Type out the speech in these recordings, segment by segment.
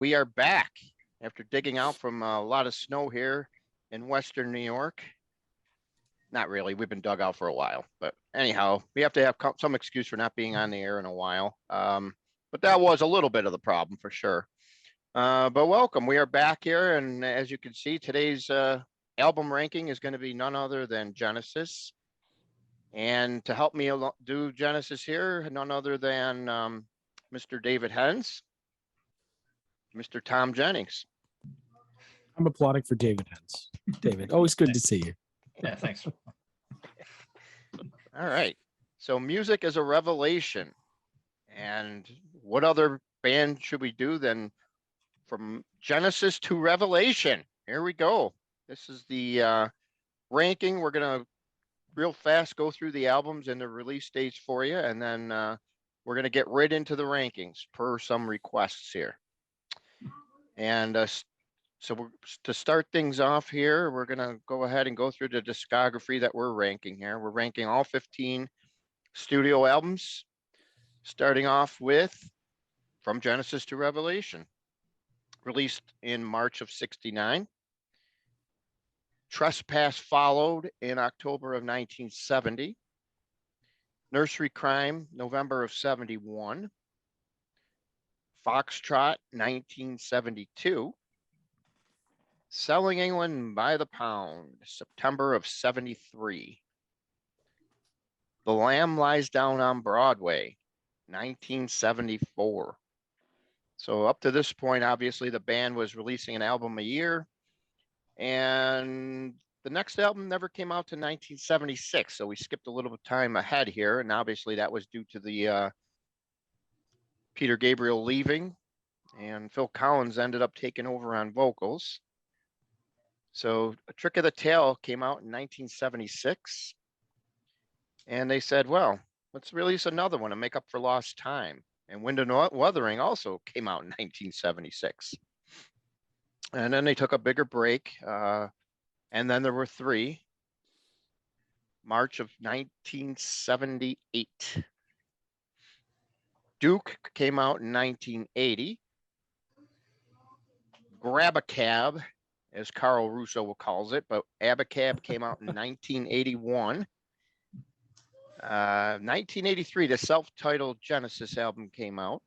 we are back after digging out from a lot of snow here in Western New York. Not really. We've been dug out for a while, but anyhow, we have to have some excuse for not being on the air in a while. But that was a little bit of the problem for sure. But welcome. We are back here, and as you can see, today's album ranking is going to be none other than Genesis. And to help me do Genesis here, none other than Mr. David Hens, Mr. Thom Jennings. I'm applauding for David Hens. David, always good to see you. Yeah, thanks. All right. So music is a revelation. And what other band should we do than from Genesis to Revelation? Here we go. This is the ranking. We're going to real fast go through the albums and the release dates for you. And then we're going to get right into the rankings per some requests here. And so to start things off here, we're going to go ahead and go through the discography that we're ranking here. We're ranking all 15 studio albums, starting off with From Genesis to Revelation, released in March of '69. Trespass followed in October of 1970. Nursery Crime, November of '71. Foxtrot, 1972. Selling England by the Pound, September of '73. The Lamb Lies Down on Broadway, 1974. So up to this point, obviously, the band was releasing an album a year. And the next album never came out to 1976. So we skipped a little bit of time ahead here. And obviously that was due to the Peter Gabriel leaving. And Phil Collins ended up taking over on vocals. So A Trick of the Tail came out in 1976. And they said, well, let's release another one and make up for lost time. And Wind and Wuthering also came out in 1976. And then they took a bigger break. And then there were three. March of 1978. Duke came out in 1980. Grab a Cab, as Carl Russo calls it, but Abacab came out in 1981. 1983, the self-titled Genesis album came out.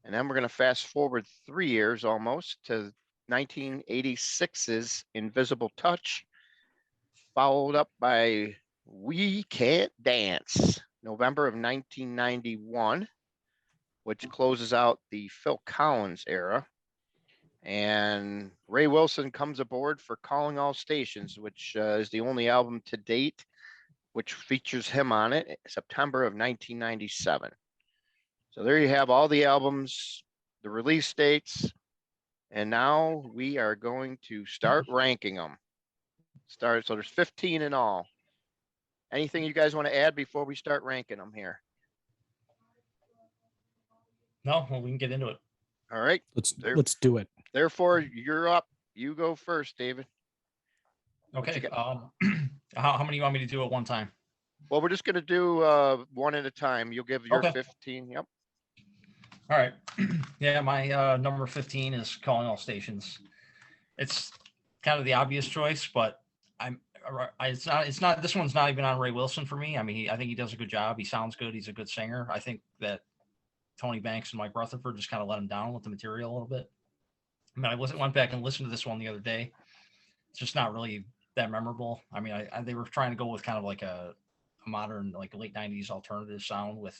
And then we're going to fast forward 3 years almost to 1986's Invisible Touch, followed up by We Can't Dance, November of 1991, which closes out the Phil Collins era. And Ray Wilson comes aboard for Calling All Stations, which is the only album to date which features him on it, September of 1997. So there you have all the albums, the release dates, and now we are going to start ranking them. So there's 15 in all. Anything you guys want to add before we start ranking them here? No, well, we can get into it. All right. Let's do it. Therefore, you're up. You go first, David. Okay. How many do you want me to do at one time? Well, we're just going to do one at a time. You'll give your 15. Yep. All right. Yeah, my number 15 is Calling All Stations. It's kind of the obvious choice, but it's not. This one's not even on Ray Wilson for me. I mean, I think he does a good job. He sounds good. He's a good singer. I think that Tony Banks and Mike Rutherford just kind of let him down with the material a little bit. I mean, I went back and listened to this one the other day. It's just not really that memorable. I mean, they were trying to go with kind of like a modern, like late 90s alternative sound with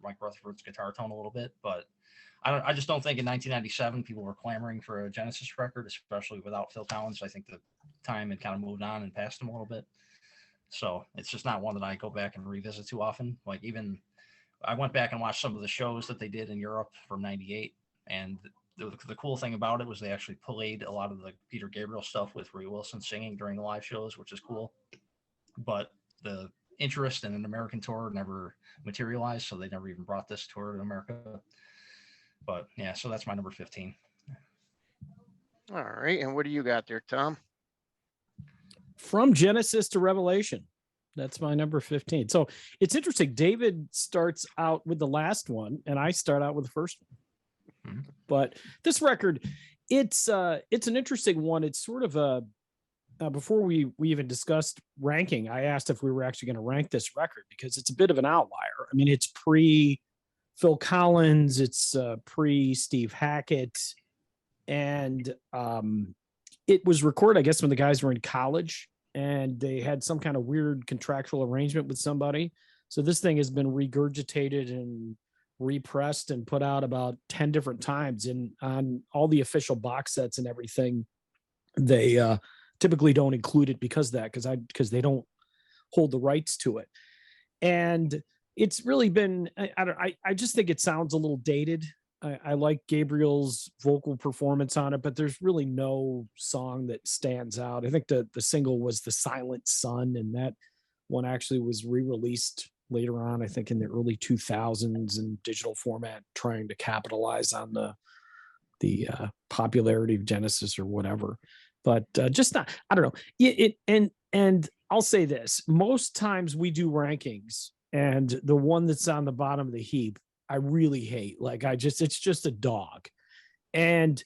Mike Rutherford's guitar tone a little bit, but I just don't think in 1997 people were clamoring for a Genesis record, especially without Phil Collins. I think the time had kind of moved on and passed him a little bit. So it's just not one that I go back and revisit too often. Like even I went back and watched some of the shows that they did in Europe from 98. And the cool thing about it was they actually played a lot of the Peter Gabriel stuff with Ray Wilson singing during the live shows, which is cool. But the interest in an American tour never materialized, so they never even brought this tour to America. But yeah, so that's my number 15. All right. And what do you got there, Tom? From Genesis to Revelation. That's my number 15. So it's interesting. David starts out with the last one, and I start out with the first one. But this record, it's an interesting one. It's sort of a before we even discussed ranking, I asked if we were actually going to rank this record because it's a bit of an outlier. I mean, it's pre Phil Collins, it's pre Steve Hackett, and it was recorded, I guess, when the guys were in college and they had some kind of weird contractual arrangement with somebody. So this thing has been regurgitated and repressed and put out about 10 different times, and on all the official box sets and everything, they typically don't include it because they don't hold the rights to it. And it's really been, I just think it sounds a little dated. I like Gabriel's vocal performance on it, but there's really no song that stands out. I think the single was The Silent Sun, and that one actually was re-released later on, I think in the early 2000s in digital format, trying to capitalize on the popularity of Genesis or whatever. But just not, I don't know. And I'll say this: most times we do rankings, and the one that's on the bottom of the heap, I really hate. Like it's just a dog. And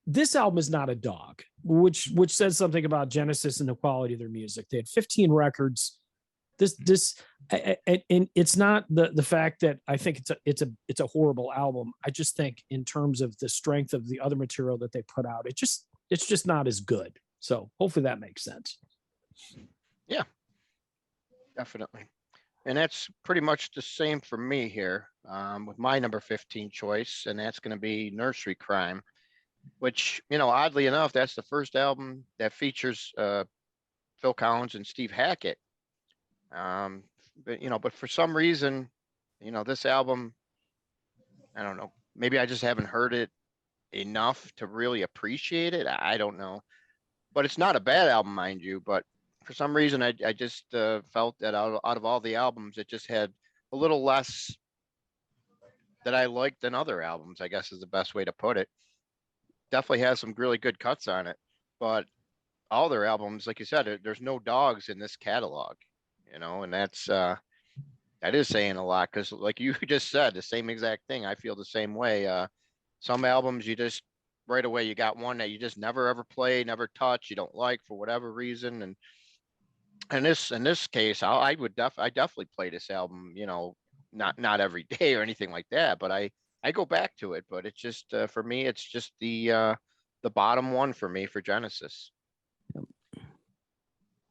this album is not a dog, which says something about Genesis and the quality of their music. They had 15 records. And it's not the fact that I think it's a horrible album. I just think in terms of the strength of the other material that they put out, it's just not as good. So hopefully that makes sense. Yeah, definitely. And that's pretty much the same for me here with my number 15 choice, and that's going to be Nursery Crime, which, oddly enough, that's the first album that features Phil Collins and Steve Hackett. But for some reason, this album, I don't know, maybe I just haven't heard it enough to really appreciate it. I don't know, but it's not a bad album, mind you. But for some reason, I just felt that out of all the albums, it just had a little less that I liked than other albums, I guess is the best way to put it. Definitely has some really good cuts on it, but all their albums, like you said, there's no dogs in this catalog, and that is saying a lot, because like you just said, the same exact thing. I feel the same way. Some albums you just right away, you got one that you just never ever play, never touch, you don't like for whatever reason. And in this case, I definitely play this album, not every day or anything like that, but I go back to it. But it's just for me, it's just the bottom one for me for Genesis.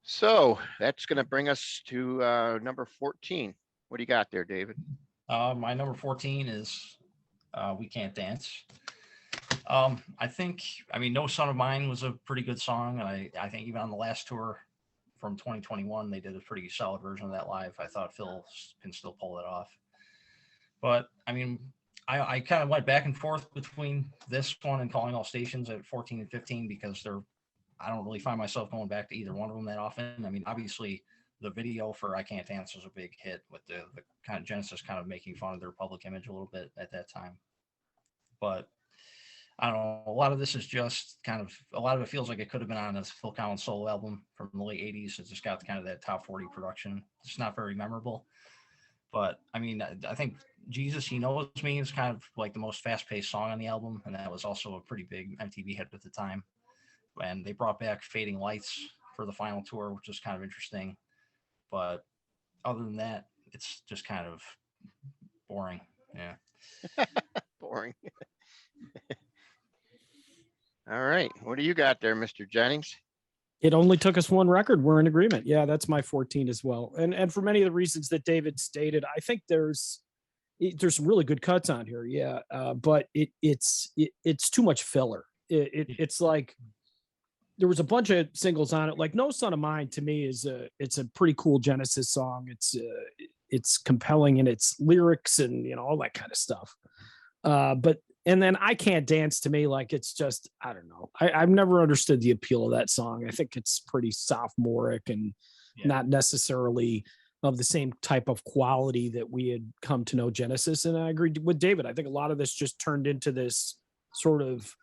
So that's going to bring us to number 14. What do you got there, David? My number 14 is We Can't Dance. I mean, No Son of Mine was a pretty good song. And I think even on the last tour from 2021, they did a pretty solid version of that live. I thought Phil can still pull it off. But I mean, I kind of went back and forth between this one and Calling All Stations at 14 and 15 because I don't really find myself going back to either one of them that often. I mean, obviously the video for I Can't Dance was a big hit with the kind of Genesis kind of making fun of their public image a little bit at that time. But I don't know, a lot of this is just a lot of it feels like it could have been on a Phil Collins solo album from the late 80s. It's just got kind of that top 40 production. It's not very memorable. But I mean, I think Jesus, He Knows Me is kind of like the most fast-paced song on the album. And that was also a pretty big MTV hit at the time. And they brought back Fading Lights for the final tour, which is kind of interesting. But other than that, it's just kind of boring. Yeah. Boring. All right. What do you got there, Mr. Jennings? It only took us one record. We're in agreement. Yeah, that's my 14 as well. And for many of the reasons that David stated, I think there's some really good cuts on here. Yeah. But it's too much filler. It's like there was a bunch of singles on it. Like No Son of Mine to me it's a pretty cool Genesis song. It's compelling in its lyrics and all that kind of stuff. And then I Can't Dance to me, like it's just, I don't know. I've never understood the appeal of that song. I think it's pretty sophomoric and not necessarily of the same type of quality that we had come to know Genesis. And I agree with David. I think a lot of this just turned into this sort of,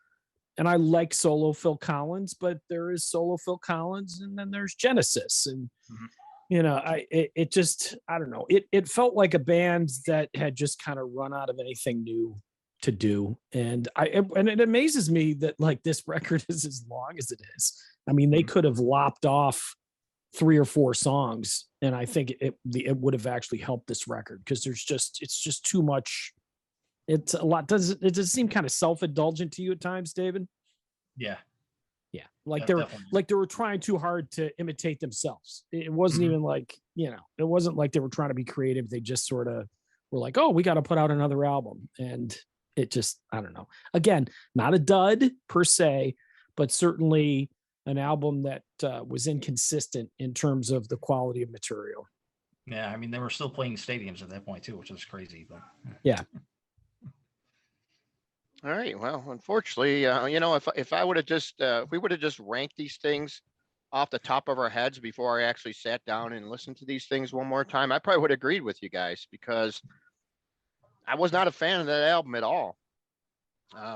and I like solo Phil Collins, but there is solo Phil Collins and then there's Genesis. And, it just, I don't know. It felt like a band that had just kind of run out of anything new to do. And it amazes me that like this record is as long as it is. I mean, they could have lopped off 3 or 4 songs, and I think it would have actually helped this record, because it's just too much. It's a lot. Does it seem kind of self-indulgent to you at times, David? Yeah. Yeah. Like Yeah, they were definitely. like they were trying too hard to imitate themselves. It wasn't even like, it wasn't like they were trying to be creative. They just sort of were like, oh, we got to put out another album. And it just, I don't know. Again, not a dud per se, but certainly an album that was inconsistent in terms of the quality of material. Yeah, I mean, they were still playing stadiums at that point too, which is crazy. But yeah. All right. Well, unfortunately, if I would have just if we would have just ranked these things off the top of our heads before I actually sat down and listened to these things one more time, I probably would have agreed with you guys, because I was not a fan of that album at all.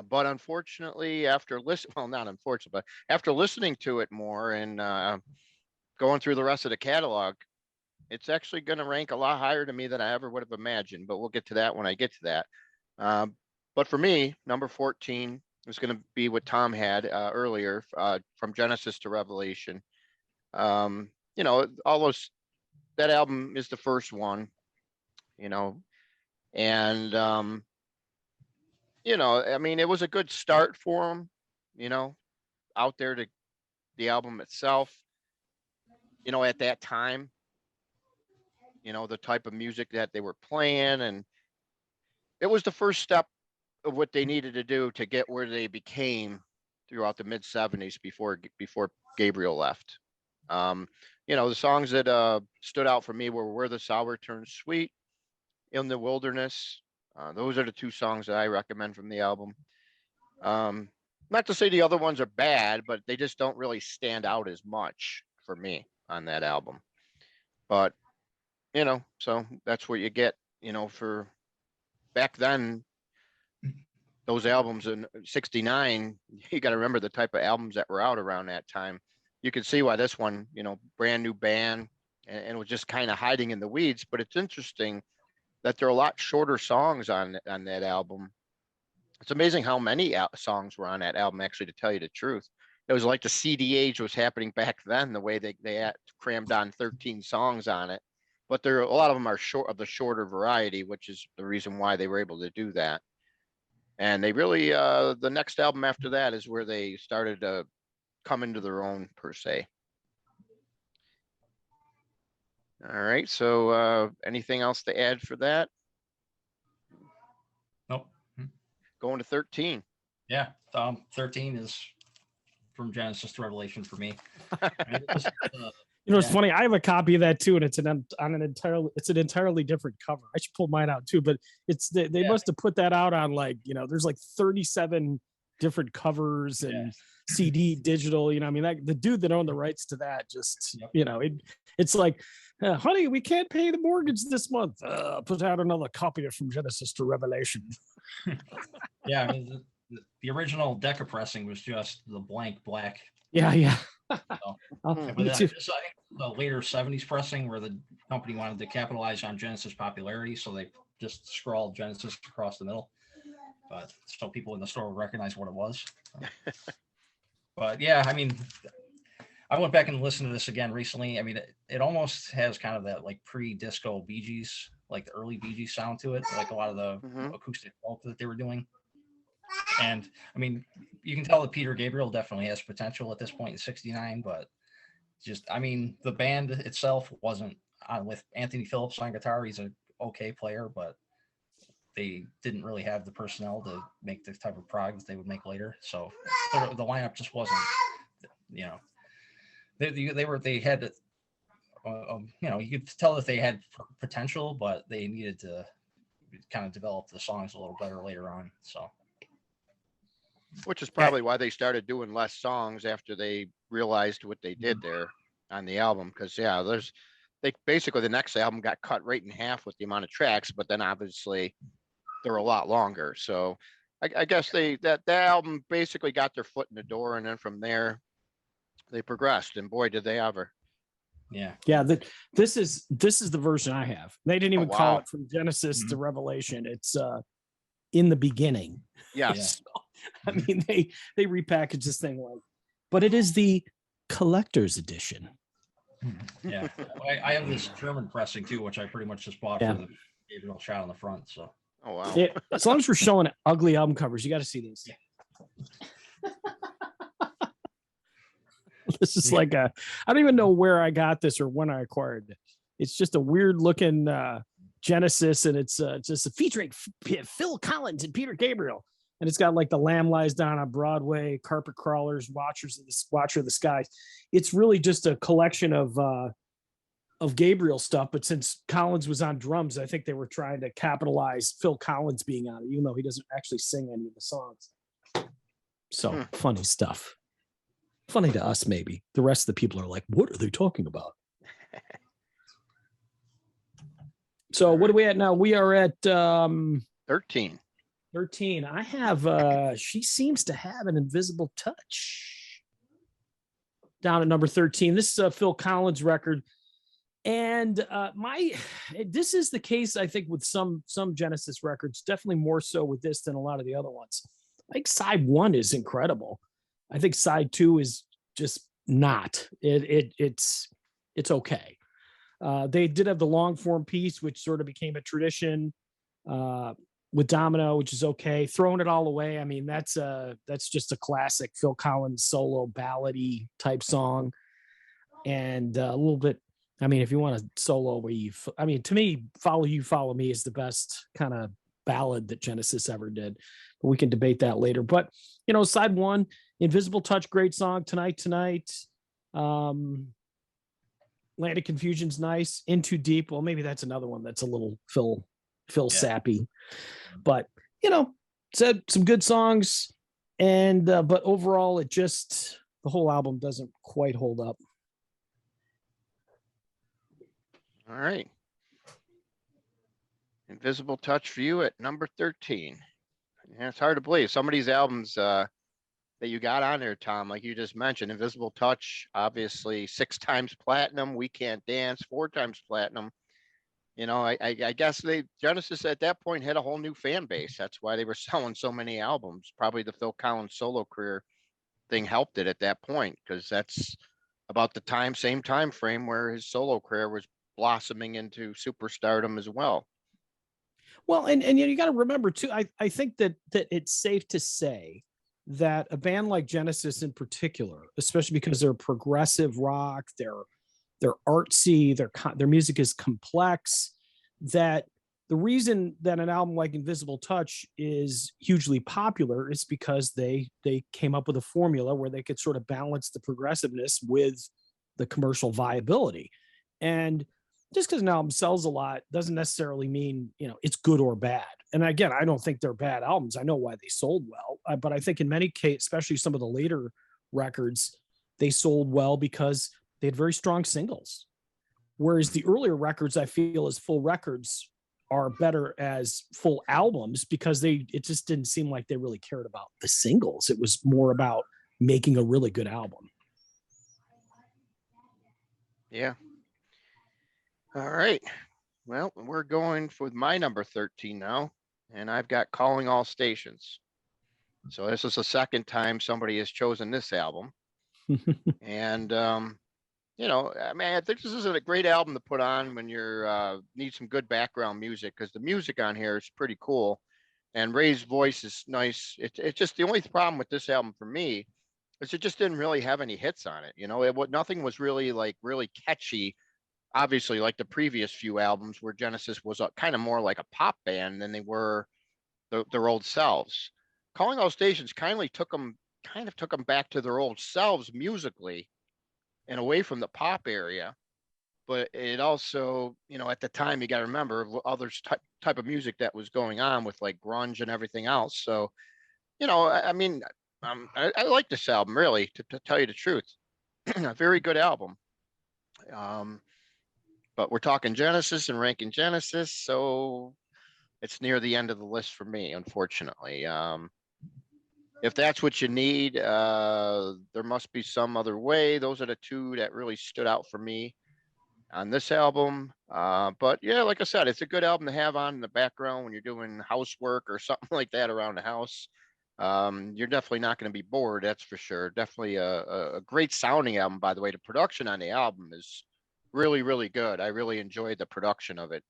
But unfortunately, not unfortunately, but after listening to it more and going through the rest of the catalog, it's actually going to rank a lot higher to me than I ever would have imagined. But we'll get to that when I get to that. But for me, number 14 is going to be what Tom had earlier, from Genesis to Revelation. All those, that album is the first one, and I mean, it was a good start for him, out there to the album itself, at that time, the type of music that they were playing, and it was the first step of what they needed to do to get where they became throughout the mid 70s before Gabriel left. The songs that stood out for me were Where the Sour Turns Sweet, In the Wilderness. Those are the 2 songs that I recommend from the album. Not to say the other ones are bad, but they just don't really stand out as much for me on that album. But, so that's what you get, for back then. Those albums in 69, you got to remember the type of albums that were out around that time. You can see why this one, brand new band, and was just kind of hiding in the weeds. But it's interesting that there are a lot shorter songs on that album. It's amazing how many songs were on that album, actually, to tell you the truth. It was like the CD age was happening back then, the way they crammed on 13 songs on it. But a lot of them are of the shorter variety, which is the reason why they were able to do that. And they really, the next album after that is where they started to come into their own, per se. All right. So anything else to add for that? Nope. Going to 13. Yeah. 13 is from Genesis to Revelation for me. It's funny. I have a copy of that too, and it's an entirely different cover. I should pull mine out too, but they must have put that out on there's like 37 different covers and CD digital. I mean, the dude that owned the rights to that just, it's like, honey, we can't pay the mortgage this month. Put out another copy of From Genesis to Revelation. Yeah, I mean, the original Decca pressing was just the blank black. Yeah. So, but I think the later 70s pressing, where the company wanted to capitalize on Genesis popularity, so they just scrawled Genesis across the middle, but so people in the store would recognize what it was. But yeah, I mean, I went back and listened to this again recently. I mean, it almost has kind of that like pre-disco Bee Gees, like the early Bee Gees sound to it, like a lot of the acoustic folk that they were doing. And I mean, you can tell that Peter Gabriel definitely has potential at this point in 69, but just, I mean, the band itself wasn't with Anthony Phillips on guitar. He's an okay player, but they didn't really have the personnel to make the type of prog that they would make later. So the lineup just wasn't, they had, you could tell that they had potential, but they needed to kind of develop the songs a little better later on. So. Which is probably why they started doing less songs after they realized what they did there on the album. Because they basically, the next album got cut right in half with the amount of tracks, but then obviously they're a lot longer. So I guess that album basically got their foot in the door, and then from there they progressed. And boy, did they ever! Yeah. This is the version I have. They didn't even call it From Genesis to Revelation. It's in the beginning. Yes. So, I mean, they repackaged this thing like, but it is the collector's edition. Yeah, I have this German pressing too, which I pretty much just bought Yeah. for the Gabriel shot on the front. So Oh, wow. As long as we're showing ugly album covers, you got to see these. This is like I don't even know where I got this or when I acquired it. It's just a weird looking Genesis, and it's just featuring Phil Collins and Peter Gabriel, and it's got like The Lamb Lies Down on Broadway, Carpet Crawlers, Watcher of the Skies. It's really just a collection of Gabriel stuff, but since Collins was on drums, I think they were trying to capitalize Phil Collins being on it, even though he doesn't actually sing any of the songs. So funny stuff. Funny to us, maybe. The rest of the people are like, what are they talking about? So what are we at now? We are at 13. 13. I have She Seems to Have an Invisible Touch down at number 13. This is a Phil Collins record. And this is the case, I think, with some Genesis records, definitely more so with this than a lot of the other ones. I think side 1 is incredible. I think side 2 is just not. It's okay. They did have the long form piece, which sort of became a tradition with Domino, which is okay. Throwing It All Away, I mean, that's just a classic Phil Collins solo ballady type song, and a little bit. I mean, if you want a solo where to me, Follow You, Follow Me is the best kind of ballad that Genesis ever did. But we can debate that later. But, side 1, Invisible Touch, great song. Tonight. Land of Confusion's nice. In Too Deep. Well, maybe that's another one that's a little Phil sappy. But, said some good songs. And, but overall, the whole album doesn't quite hold up. All right. Invisible Touch for you at number 13. Yeah, it's hard to believe. Some of these albums that you got on there, Tom, like you just mentioned, Invisible Touch, obviously 6 times platinum. We Can't Dance, 4 times platinum. I guess Genesis at that point had a whole new fan base. That's why they were selling so many albums. Probably the Phil Collins solo career thing helped it at that point, because that's about the same time frame where his solo career was blossoming into superstardom as well. Well, and you got to remember too, I think that it's safe to say that a band like Genesis in particular, especially because they're progressive rock, they're artsy, their music is complex, that the reason that an album like Invisible Touch is hugely popular is because they came up with a formula where they could sort of balance the progressiveness with the commercial viability. And just because an album sells a lot doesn't necessarily mean, it's good or bad. And again, I don't think they're bad albums. I know why they sold well, but I think in many cases, especially some of the later records, they sold well because they had very strong singles. Whereas the earlier records, I feel, as full records are better as full albums because it just didn't seem like they really cared about the singles. It was more about making a really good album. Yeah. All right. Well, we're going for my number 13 now, and I've got Calling All Stations. So this is the second time somebody has chosen this album. And, I think this is a great album to put on when you're need some good background music, because the music on here is pretty cool. And Ray's voice is nice. It's just the only problem with this album for me is it just didn't really have any hits on it. Nothing was really catchy. Obviously, like the previous few albums where Genesis was kind of more like a pop band than they were their old selves. Calling All Stations kind of took them back to their old selves musically and away from the pop area. But it also, at the time, you got to remember other type of music that was going on with like grunge and everything else. So, I like this album, really, to tell you the truth. A very good album. But we're talking Genesis and ranking Genesis, so it's near the end of the list for me, unfortunately. If that's what you need, there must be some other way. Those are the 2 that really stood out for me. on this album. But yeah, like I said, it's a good album to have on in the background when you're doing housework or something like that around the house. You're definitely not going to be bored, that's for sure. Definitely a great sounding album, by the way. The production on the album is really, really good. I really enjoyed the production of it.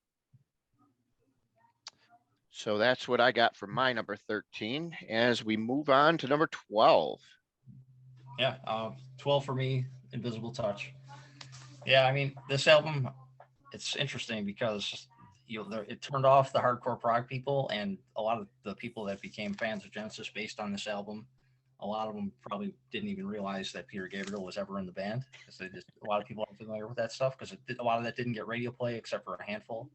So that's what I got for my number 13 as we move on to number 12. Yeah, 12 for me, Invisible Touch. Yeah, I mean, this album, it's interesting because it turned off the hardcore prog people, and a lot of the people that became fans of Genesis based on this album, a lot of them probably didn't even realize that Peter Gabriel was ever in the band, because a lot of people aren't familiar with that stuff, because a lot of that didn't get radio play except for a handful.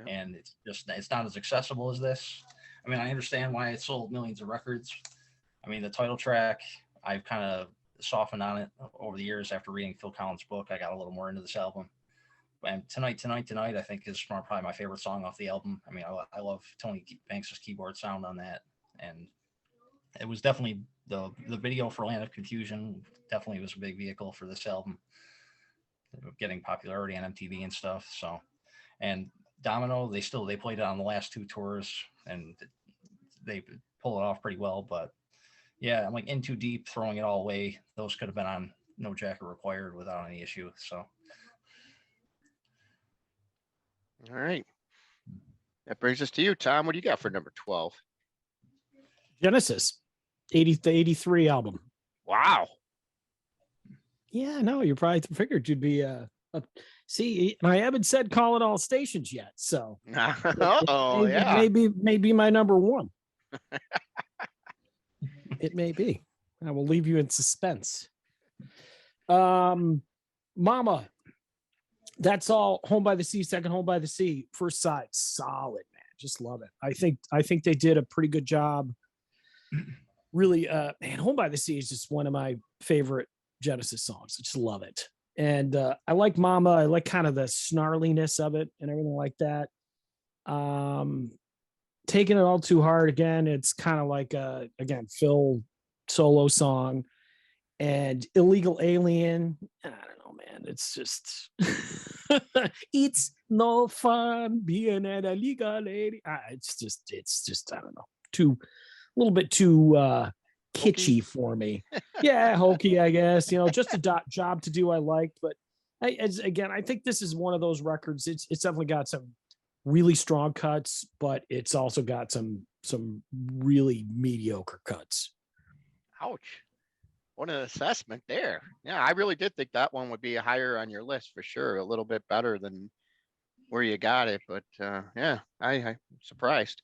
Yeah. And it's not as accessible as this. I mean, I understand why it sold millions of records. I mean, the title track, I've kind of softened on it over the years after reading Phil Collins' book. I got a little more into this album. And Tonight, I think is probably my favorite song off the album. I mean, I love Tony Banks' keyboard sound on that. And it was definitely the video for Land of Confusion definitely was a big vehicle for this album, getting popularity on MTV and stuff. So, and Domino, they played it on the last two tours, and they pull it off pretty well. But yeah, I'm like In Too Deep, Throwing It All Away. Those could have been on No Jacket Required without any issue. So, all right, that brings us to you, Tom. What do you got for number 12? Genesis, the 83 album. Wow. Yeah, no, you probably figured you'd be see, and I haven't said call it all stations yet, so it may be my number one. It may be. I will leave you in suspense. Mama, That's All, Home by the Sea, Second Home by the Sea, first side, solid, man. Just love it. I think they did a pretty good job. Really, man, Home by the Sea is just one of my favorite Genesis songs. I just love it. And I like Mama. I like kind of the snarliness of it and everything like that. Taking It All Too Hard, again, it's kind of like again, Phil solo song. And Illegal Alien, I don't know, man. It's just it's no fun being an illegal lady. It's just I don't know, a little bit too kitschy for me. Yeah, hokey, I guess. Just a job to do. I liked, but I think this is one of those records. It's definitely got some really strong cuts, but it's also got some really mediocre cuts. Ouch. What an assessment there. Yeah, I really did think that one would be higher on your list for sure. A little bit better than where you got it, but yeah, I'm surprised.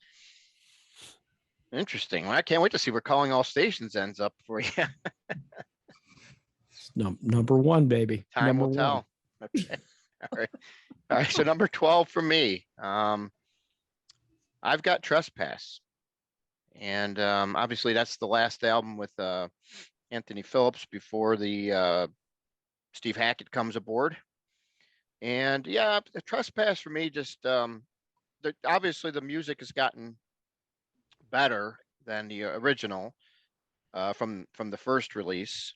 Interesting. Well, I can't wait to see where Calling All Stations ends up for you. Number one, baby. Time will tell. Okay. All right. So number 12 for me. I've got Trespass. And obviously that's the last album with Anthony Phillips before the Steve Hackett comes aboard. And yeah, the Trespass for me, just obviously the music has gotten better than the original from the first release.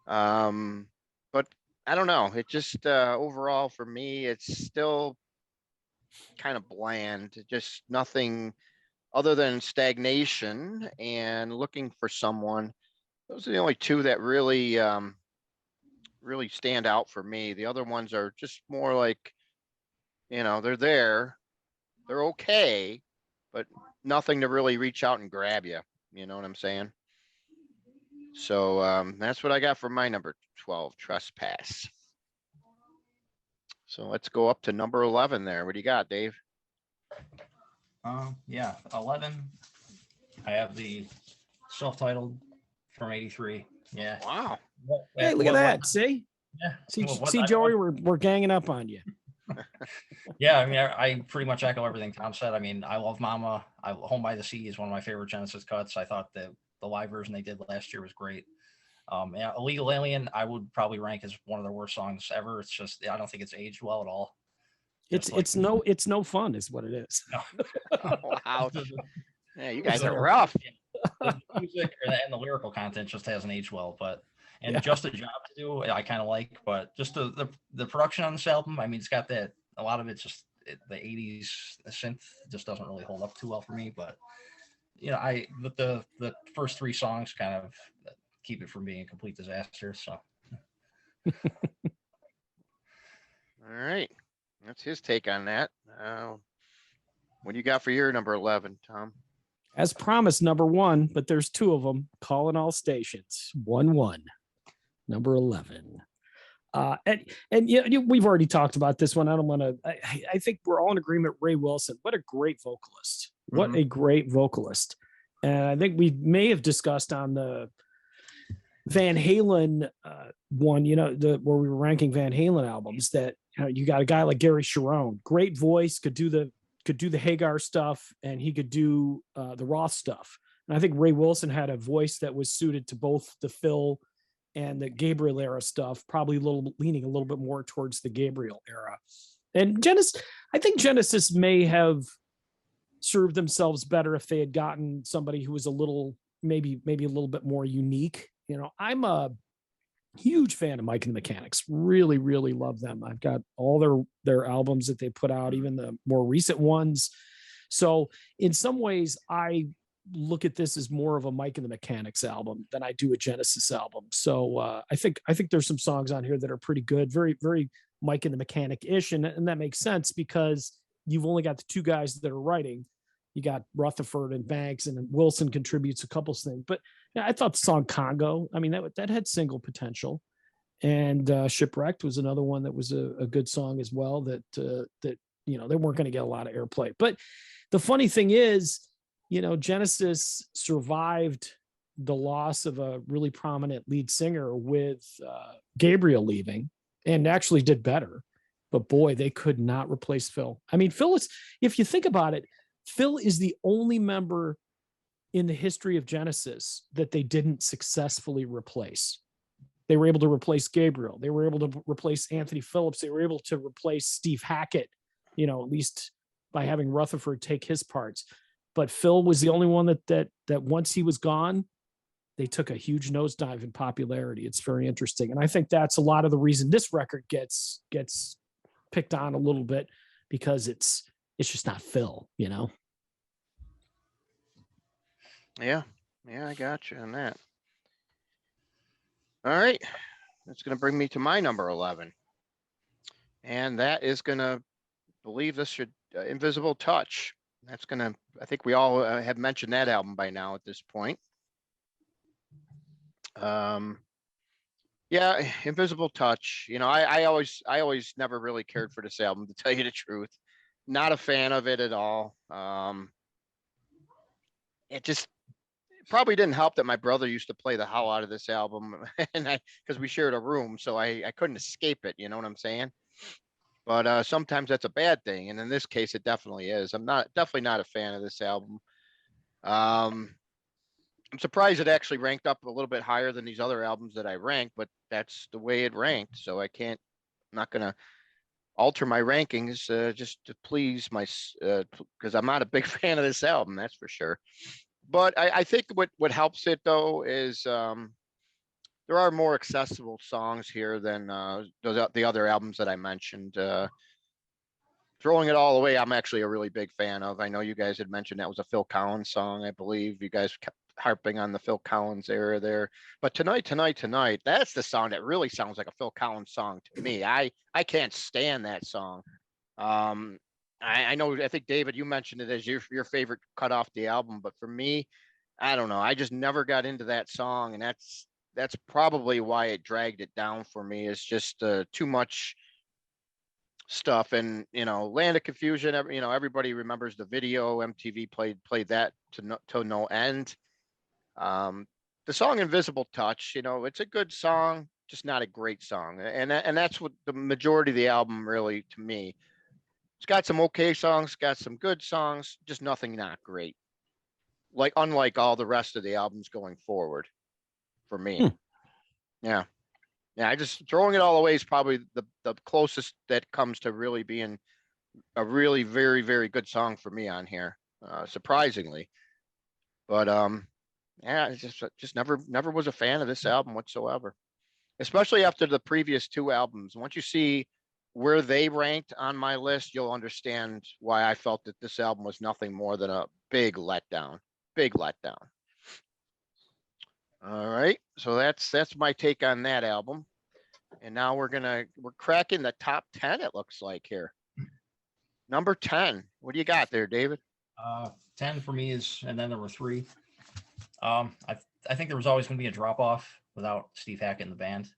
But I don't know. It just overall for me, it's still kind of bland. Just nothing other than stagnation and Looking for Someone. Those are the only two that really really stand out for me. The other ones are just more like, they're there, they're okay, but nothing to really reach out and grab you. You know what I'm saying? So that's what I got for my number 12, Trespass. So let's go up to number 11 there. What do you got, Dave? Yeah, 11. I have the self-titled from 83. Yeah. Wow. Hey, look at that. See? Yeah. See, Joey, we're ganging up on you. Yeah, I mean, I pretty much echo everything Tom said. I mean, I love Mama. Home by the Sea is one of my favorite Genesis cuts. I thought the live version they did last year was great. Yeah, Illegal Alien, I would probably rank as one of their worst songs ever. It's just, I don't think it's aged well at all. It's no fun, is what it is. No. Oh, ouch. Yeah, you guys are rough. The music and the lyrical content just hasn't aged well. But and Yeah. Just a Job to Do, I kind of like, but just the production on this album, I mean, it's got that, a lot of it's just the 80s synth just doesn't really hold up too well for me, but the first three songs kind of keep it from being a complete disaster. So All right. That's his take on that. What do you got for your number 11, Tom? As promised, number one, but there's two of them. Calling all stations. 1-1. Number 11. And we've already talked about this one. I don't want to. I think we're all in agreement. Ray Wilson, what a great vocalist! What a great vocalist! And I think we may have discussed on the Van Halen one, where we were ranking Van Halen albums, that you got a guy like Gary Sharon, great voice, could do the Hagar stuff, and he could do the Roth stuff. And I think Ray Wilson had a voice that was suited to both the Phil and the Gabriel era stuff, probably leaning a little bit more towards the Gabriel era. And I think Genesis may have served themselves better if they had gotten somebody who was maybe a little bit more unique. I'm a huge fan of Mike and the Mechanics. Really, really love them. I've got all their albums that they put out, even the more recent ones. So in some ways, I look at this as more of a Mike and the Mechanics album than I do a Genesis album. So I think there's some songs on here that are pretty good, very, very Mike and the Mechanic-ish, and that makes sense because you've only got the two guys that are writing. You got Rutherford and Banks, and Wilson contributes a couple things. But I thought the song Congo, I mean, that had single potential. And Shipwrecked was another one that was a good song as well, that they weren't going to get a lot of airplay. But the funny thing is, Genesis survived the loss of a really prominent lead singer with Gabriel leaving, and actually did better. But boy, they could not replace Phil. I mean, if you think about it, Phil is the only member in the history of Genesis that they didn't successfully replace. They were able to replace Gabriel. They were able to replace Anthony Phillips. They were able to replace Steve Hackett, at least by having Rutherford take his parts. But Phil was the only one that once he was gone, they took a huge nosedive in popularity. It's very interesting. And I think that's a lot of the reason this record gets picked on a little bit, because it's just not Phil, Yeah, I got you on that. All right, that's going to bring me to my number 11, and that is going to Invisible Touch. That's going to, I think we all have mentioned that album by now at this point. Yeah, Invisible Touch. I always never really cared for this album, to tell you the truth. Not a fan of it at all. It just probably didn't help that my brother used to play the hell out of this album, and because we shared a room, so I couldn't escape it. You know what I'm saying? But sometimes that's a bad thing, and in this case, it definitely is. I'm definitely not a fan of this album. I'm surprised it actually ranked up a little bit higher than these other albums that I ranked, but that's the way it ranked. So I'm not gonna alter my rankings just to please because I'm not a big fan of this album, that's for sure. But I think what helps it though is there are more accessible songs here than the other albums that I mentioned. Throwing It All Away, I'm actually a really big fan of. I know you guys had mentioned that was a Phil Collins song. I believe you guys kept harping on the Phil Collins era there. But Tonight, that's the song that really sounds like a Phil Collins song to me. I can't stand that song. I know, I think, David, you mentioned it as your favorite cut off the album, but for me, I don't know. I just never got into that song, and that's probably why it dragged it down for me. It's just too much stuff. And Land of Confusion, everybody remembers the video. MTV played that to no end. The song Invisible Touch, it's a good song, just not a great song. And that's what the majority of the album really, to me. It's got some okay songs, got some good songs, just nothing not great. Unlike all the rest of the albums going forward for me. Yeah. I just Throwing It All Away is probably the closest that comes to really being a really very, very good song for me on here, surprisingly. But yeah, it's just never was a fan of this album whatsoever. especially after the previous two albums. Once you see where they ranked on my list, you'll understand why I felt that this album was nothing more than a big letdown. Big letdown. All right, so that's my take on that album. And now we're cracking the top 10, it looks like here. Number 10. What do you got there, David? 10 for me is, and then there were 3. I think there was always going to be a drop off without Steve Hackett in the band.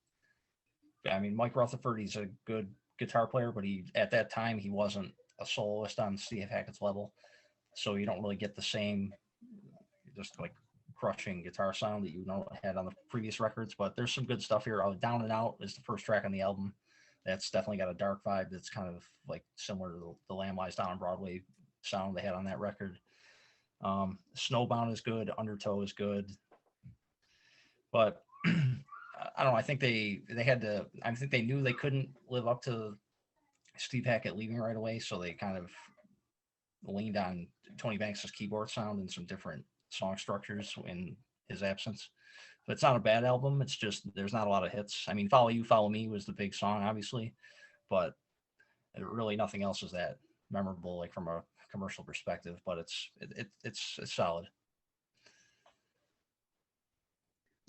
I mean, Mike Rutherford, he's a good guitar player, but at that time he wasn't a soloist on Steve Hackett's level, so you don't really get the same just like crushing guitar sound that had on the previous records. But there's some good stuff here. Down and Out is the first track on the album. That's definitely got a dark vibe that's kind of like similar to the Lamb Lies Down on Broadway sound they had on that record. Snowbound is good. Undertow is good. But I don't know. I think they knew they couldn't live up to Steve Hackett leaving right away, so they kind of leaned on Tony Banks's keyboard sound and some different song structures in his absence. But it's not a bad album. It's just there's not a lot of hits. I mean, Follow You, Follow Me was the big song, obviously, but really nothing else is that memorable, like from a commercial perspective. But it's solid.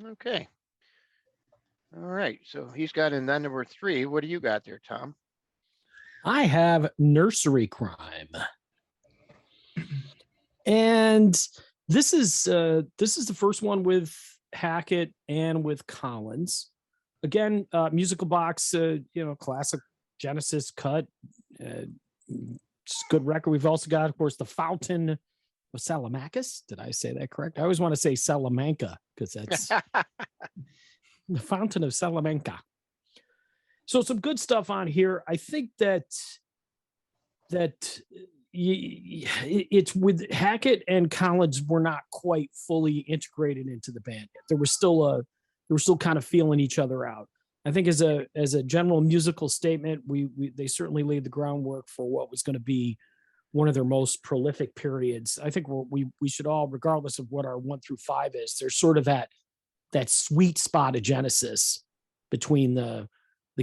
Okay. All right. So he's got in then number 3. What do you got there, Tom? I have Nursery Crime. And this is the first one with Hackett and with Collins. Again, Musical Box, classic Genesis cut. It's a good record. We've also got, of course, The Fountain of Salamanca. Did I say that correct? I always want to say Salamanca because that's The Fountain of Salamanca. So some good stuff on here. I think that it's with Hackett and Collins were not quite fully integrated into the band yet. They were still kind of feeling each other out. I think as a general musical statement, they certainly laid the groundwork for what was going to be one of their most prolific periods. I think we should all, regardless of what our 1 through 5 is, there's sort of that sweet spot of Genesis between the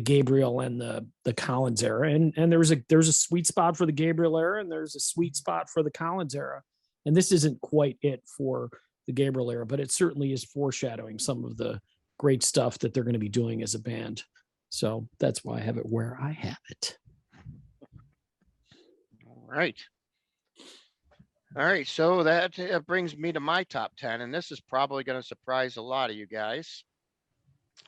Gabriel and the Collins era, and there's a sweet spot for the Gabriel era, and there's a sweet spot for the Collins era, and this isn't quite it for the Gabriel era, but it certainly is foreshadowing some of the great stuff that they're going to be doing as a band. So that's why I have it where I have it. All right. So that brings me to my top 10, and this is probably going to surprise a lot of you guys.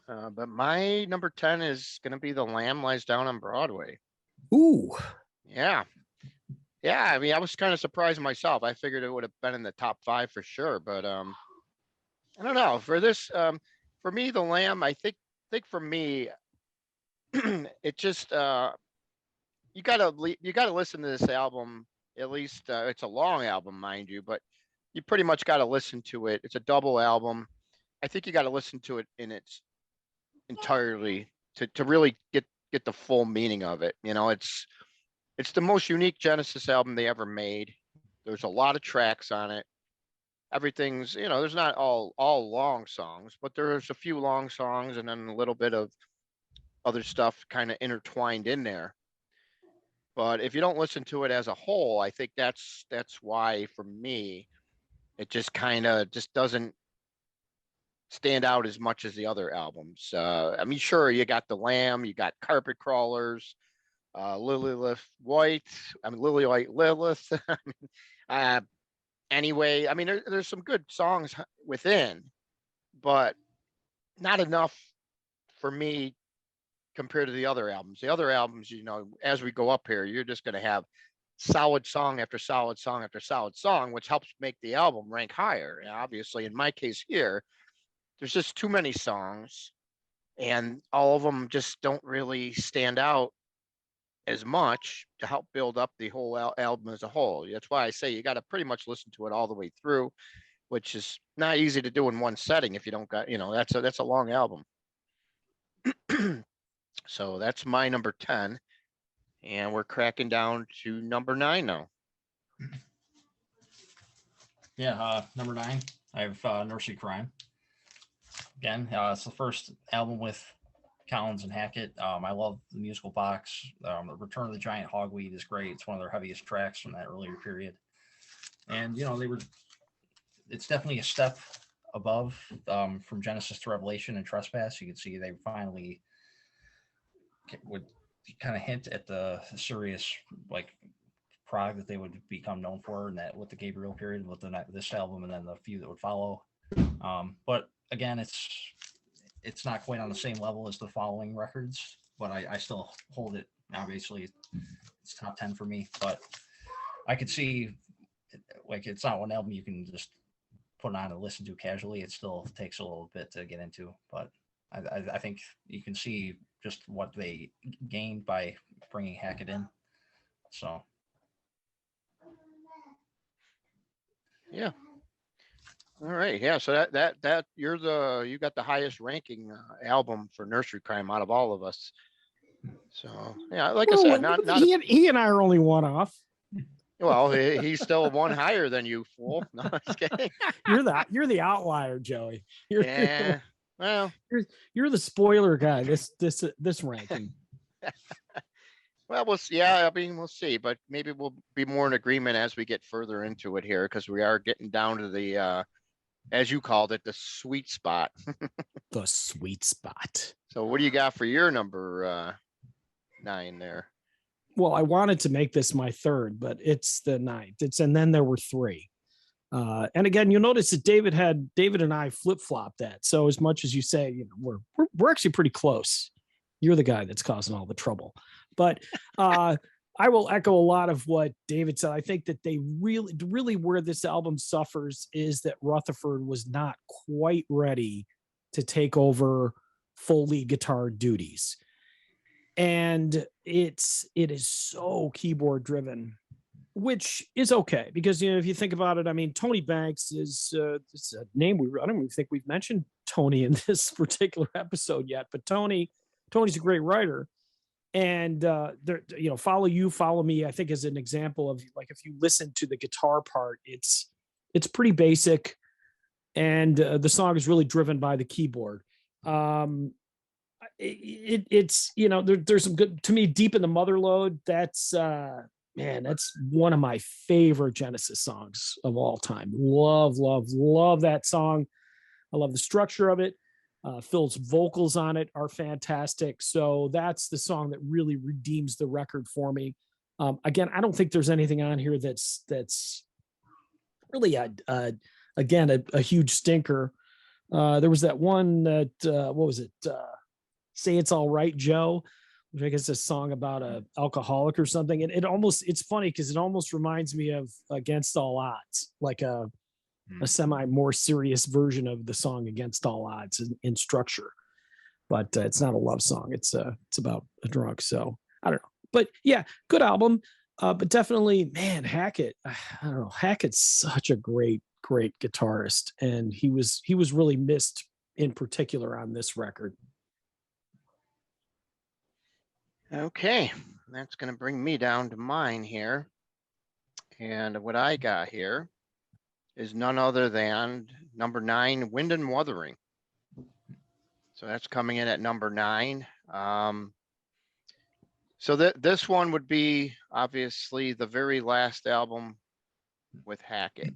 But my number 10 is going to be The Lamb Lies Down on Broadway. Ooh. Yeah. I mean, I was kind of surprised myself. I figured it would have been in the top 5 for sure, but I don't know. For this, for me, The Lamb, I think for me, it just you gotta listen to this album. At least it's a long album, mind you, but you pretty much got to listen to it. It's a double album. I think you got to listen to it in its entirely to really get the full meaning of it. It's the most unique Genesis album they ever made. There's a lot of tracks on it. Everything's, there's not all long songs, but there's a few long songs and then a little bit of other stuff kind of intertwined in there. But if you don't listen to it as a whole, I think that's why for me it just kind of doesn't stand out as much as the other albums. I mean, sure, you got The Lamb, you got Carpet Crawlers, Lily White Lilith. Anyway, I mean, there's some good songs within, but not enough for me compared to the other albums. The other albums, as we go up here, you're just going to have solid song after solid song after solid song, which helps make the album rank higher. And obviously, in my case here, there's just too many songs, and all of them just don't really stand out as much to help build up the whole album as a whole. That's why I say you got to pretty much listen to it all the way through, which is not easy to do in one setting if you don't got, that's a long album. So that's my number 10, and we're cracking down to number 9 now. Yeah, number 9, I have Nursery Crime. Again, it's the first album with Collins and Hackett. I love the musical box. The Return of the Giant Hogweed is great. It's one of their heaviest tracks from that earlier period. And it's definitely a step above from Genesis to Revelation and Trespass. You can see they finally would kind of hint at the serious product that they would become known for, and that with the Gabriel period, with this album, and then the few that would follow. But again, it's not quite on the same level as the following records, but I still hold it. Obviously, it's top 10 for me, but I could see it's not one album you can just put on and listen to casually. It still takes a little bit to get into, but I think you can see just what they gained by bringing Hackett in. So. Yeah. All right. Yeah. So that you got the highest ranking album for Nursery Crime out of all of us. So yeah, like I said, not he and I are only one off. Well, he's still one higher than you, fool. No, just kidding. You're the outlier, Joey. Yeah. Well, you're the spoiler guy. This ranking. Well, we'll see. Yeah, I mean, we'll see, but maybe we'll be more in agreement as we get further into it here, because we are getting down to the, as you called it, the sweet spot. The sweet spot. So, what do you got for your number 9 there? Well, I wanted to make this my third, but it's the 9th. And then there were 3. And again, you'll notice that David and I flip-flopped that. So as much as you say, we're actually pretty close. You're the guy that's causing all the trouble. But I will echo a lot of what David said. I think that they really where this album suffers is that Rutherford was not quite ready to take over full lead guitar duties. And it is so keyboard driven, which is okay, because if you think about it, I mean, Tony Banks is it's a name I don't even think we've mentioned Tony in this particular episode yet, but Tony's a great writer. And Follow You, Follow Me, I think is an example of if you listen to the guitar part, it's pretty basic, and the song is really driven by the keyboard. It's there's some good, to me, Deep in the Motherlode. That's one of my favorite Genesis songs of all time. Love that song. I love the structure of it. Phil's vocals on it are fantastic. So that's the song that really redeems the record for me. Again, I don't think there's anything on here that's really a huge stinker. There was that one that what was it? Say It's All Right, Joe, which I guess is a song about a alcoholic or something. And it's funny because it almost reminds me of Against All Odds, like a semi more serious version of the song Against All Odds in structure, but it's not a love song. It's about a drunk. So I don't know, but yeah, good album. But definitely, man, Hackett, I don't know. Hackett's such a great guitarist, and he was really missed in particular on this record. Okay, that's going to bring me down to mine here. And what I got here is none other than number 9, Wind and Wuthering. So that's coming in at number 9. So this one would be obviously the very last album with Hackett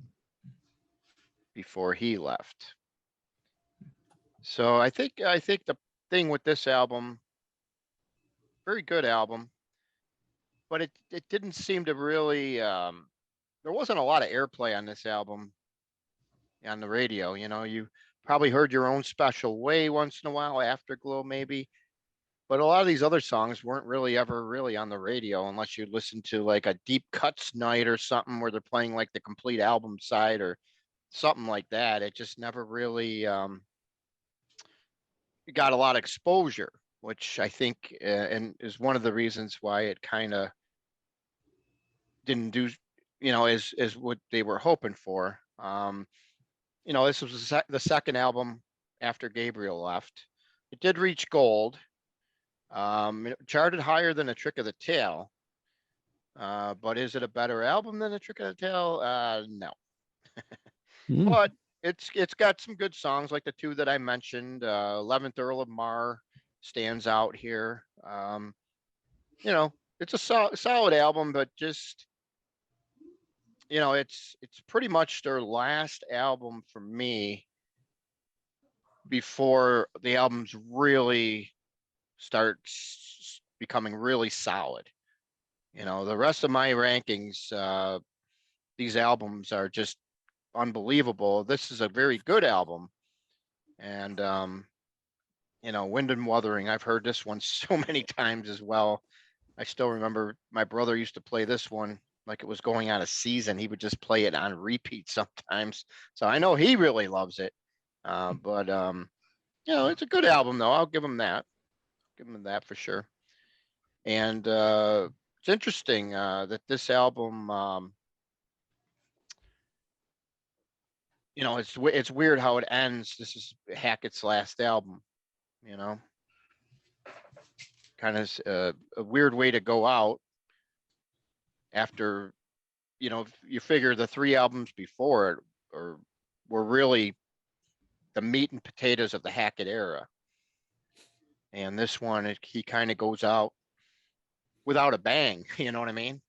before he left. So I think the thing with this album, very good album, but it didn't seem to really there wasn't a lot of airplay on this album on the radio. You probably heard Your Own Special Way once in a while, Afterglow maybe, but a lot of these other songs weren't really ever really on the radio unless you listen to like a Deep Cuts night or something where they're playing like the complete album side or something like that. It just never really got a lot of exposure, which I think and is one of the reasons why it kind of didn't do, as what they were hoping for. This was the second album after Gabriel left. It did reach gold. It charted higher than A Trick of the Tail. But is it a better album than A Trick of the Tail? No. But it's got some good songs like the 2 that I mentioned, 11th Earl of Mar, stands out here. You know, it's a solid album, but just, you know, it's pretty much their last album for me before the albums really start becoming really solid. You know, the rest of my rankings, these albums are just unbelievable. This is a very good album. And, you know, Wind and Wuthering, I've heard this one so many times as well. I still remember my brother used to play this one like it was going out of season. He would just play it on repeat sometimes. So I know he really loves it. But you know, it's a good album though. I'll give him that. Give him that for sure. And it's interesting that this album, you know, it's weird how it ends. This is Hackett's last album. You know, kind of a weird way to go out after, you know, you figure the 3 albums before it were really the meat and potatoes of the Hackett era. And this one, he kind of goes out without a bang. You know what I mean?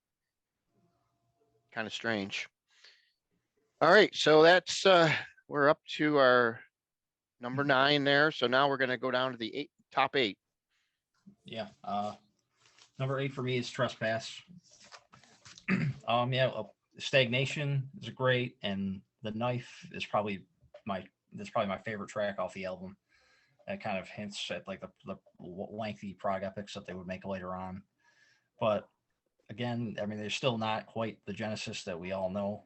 Kind of strange. All right, so that's we're up to our number 9 there. So now we're going to go down to the top 8. Yeah. Number 8 for me is Trespass. Stagnation is great, and The Knife is probably my favorite track off the album. That kind of hints at like the lengthy prog epics that they would make later on. But again, I mean, they're still not quite the Genesis that we all know.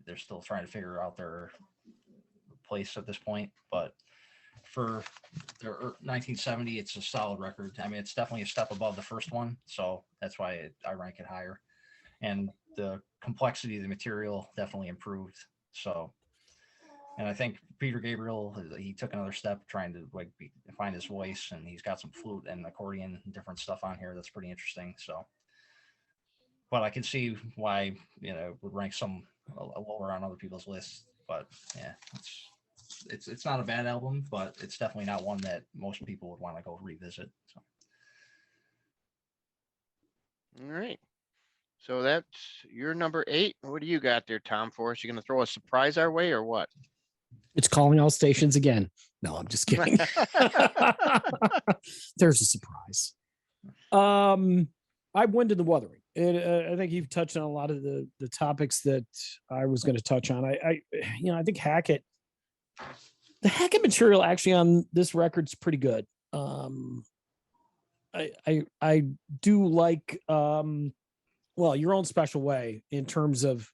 They're still trying to figure out their place at this point. But for their 1970, it's a solid record. I mean, it's definitely a step above the first one, so that's why I rank it higher. And the complexity of the material definitely improved. So, and I think Peter Gabriel, he took another step trying to find his voice, and he's got some flute and accordion and different stuff on here that's pretty interesting. So, but I can see why, you know, would rank some lower on other people's lists. But yeah, it's not a bad album, but it's definitely not one that most people would want to go revisit. So. All right. So that's your number 8. What do you got there, Tom, for us? You going to throw a surprise our way or what? It's calling all stations again. No, I'm just kidding. There's a surprise. I went to the Wuthering. I think you've touched on a lot of the topics that I was going to touch on. I think the Hackett material actually on this record's pretty good. I do like Your Own Special Way in terms of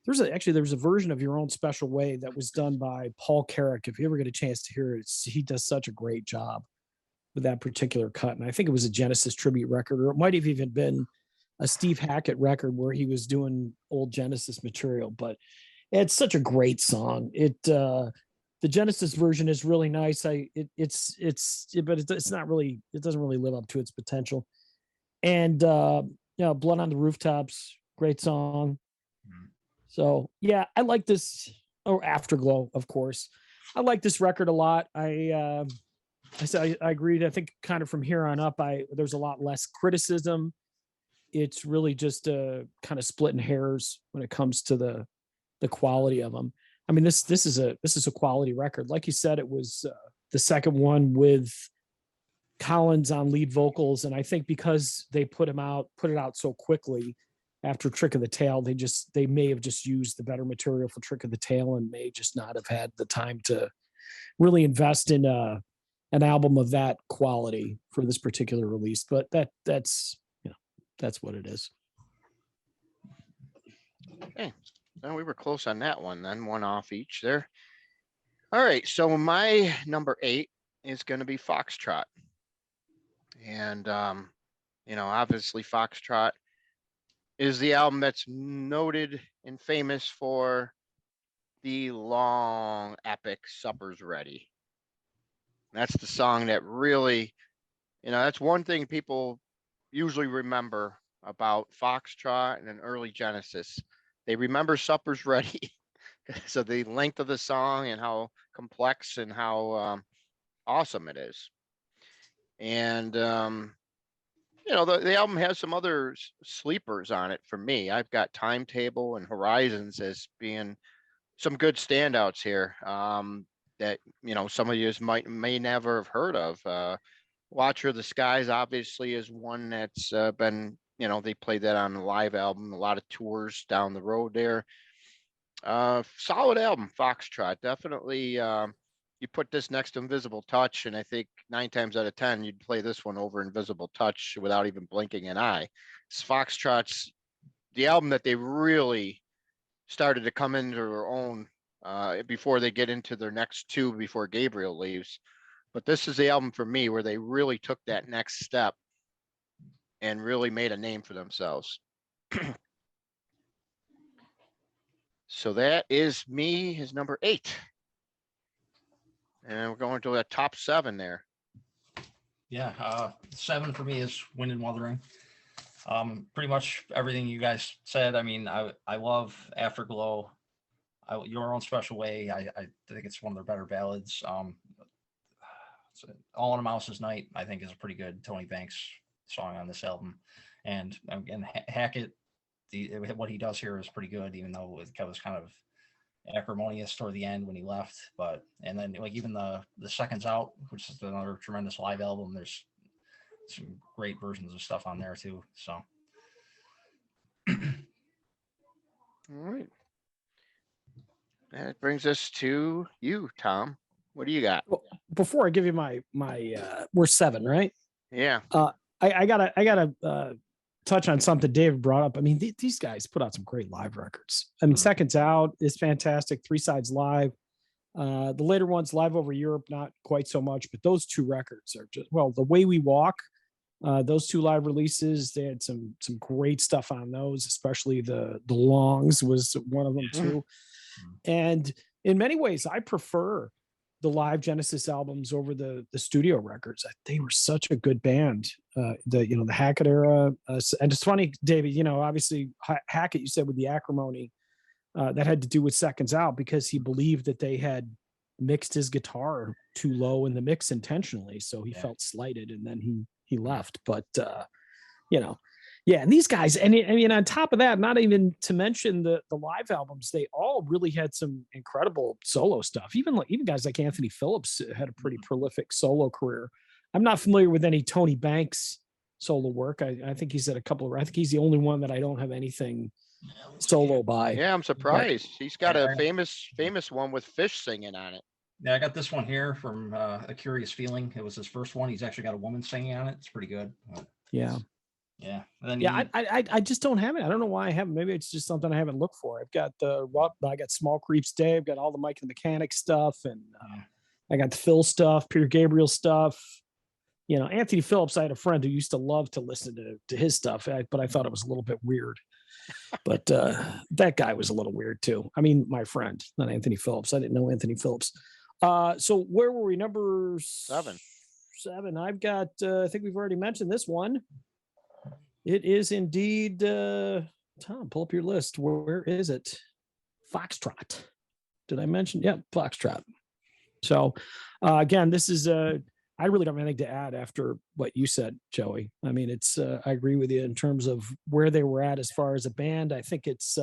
there's a version of Your Own Special Way that was done by Paul Carrack. If you ever get a chance to hear it, he does such a great job with that particular cut. And I think it was a Genesis tribute record, or it might have even been a Steve Hackett record where he was doing old Genesis material, but it's such a great song. The Genesis version is really nice. It's not really, it doesn't really live up to its potential. And, Blood on the Rooftops, great song. So yeah, I like this. Oh, Afterglow, of course. I like this record a lot. I agreed. I think kind of from here on up, there's a lot less criticism. It's really just kind of splitting hairs when it comes to the quality of them. I mean, this is a quality record. Like you said, it was the second one with Collins on lead vocals, and I think because they put it out so quickly after Trick of the Tail, they may have just used the better material for Trick of the Tail and may just not have had the time to really invest in an album of that quality for this particular release. But that's what it is. Okay. Well, we were close on that one then, one off each there. All right. So my number 8 is going to be Foxtrot. And, obviously Foxtrot is the album that's noted and famous for the long epic Supper's Ready. That's the song that really, that's one thing people usually remember about Foxtrot and an early Genesis. They remember Supper's Ready. So the length of the song and how complex and how awesome it is. And the album has some other sleepers on it for me. I've got Timetable and Horizons as being some good standouts here, that some of you may never have heard of. Watcher of the Skies obviously is one that's been, they played that on a live album, a lot of tours down the road there. Solid album, Foxtrot. Definitely, you put this next to Invisible Touch, and I think 9 times out of 10 you'd play this one over Invisible Touch without even blinking an eye. Foxtrot's the album that they really started to come into their own before they get into their next two before Gabriel leaves. But this is the album for me where they really took that next step and really made a name for themselves. So that is me, his number 8. And we're going to a top 7 there. Yeah, 7 for me is Wind and Wuthering. Pretty much everything you guys said. I mean, I love Afterglow. Your Own Special Way. I think it's one of their better ballads. All in a Mouse's Night, I think, is a pretty good Tony Banks song on this album. And again, Hackett, what he does here is pretty good, even though it was kind of acrimonious toward the end when he left. But and then like even the Seconds Out, which is another tremendous live album, there's some great versions of stuff on there too. So all right, that brings us to you, Tom. What do you got? Well, before I give you my we're 7, right? Yeah. I gotta touch on something David brought up. I mean, these guys put out some great live records. I mean, Seconds Out is fantastic. 3 Sides Live. The later ones, Live Over Europe, not quite so much, but those 2 records are just, well, The Way We Walk, those 2 live releases, they had some great stuff on those, especially the Longs was one of them too. And in many ways, I prefer the live Genesis albums over the studio records. They were such a good band. The Hackett era, and it's funny, David. Obviously Hackett, you said with the acrimony, that had to do with Seconds Out because he believed that they had mixed his guitar too low in the mix intentionally, so he felt slighted, and then he left. But yeah, and these guys, and I mean, on top of that, not even to mention the live albums, they all really had some incredible solo stuff. Even guys like Anthony Phillips had a pretty prolific solo career. I'm not familiar with any Tony Banks solo work. I think he's at a couple of. I think he's the only one that I don't have anything solo by. Yeah, I'm surprised. He's got a famous one with Fish singing on it. Yeah, I got this one here from A Curious Feeling. It was his first one. He's actually got a woman singing on it. It's pretty good. Yeah. Yeah. And then I just don't have it. I don't know why I haven't. Maybe it's just something I haven't looked for. I've got I got Small Creeps Day. I've got all the Mike and the Mechanic stuff, and I got the Phil stuff, Peter Gabriel stuff. Anthony Phillips. I had a friend who used to love to listen to his stuff, but I thought it was a little bit weird. But that guy was a little weird too. I mean, my friend, not Anthony Phillips. I didn't know Anthony Phillips. So where were we? Number 7. I've got. I think we've already mentioned this one. It is indeed, Tom, pull up your list. Where is it? Foxtrot. Did I mention? Yeah, Foxtrot. So, again, this is, I really don't have anything to add after what you said, Joey. I mean, I agree with you in terms of where they were at as far as a band. I think it's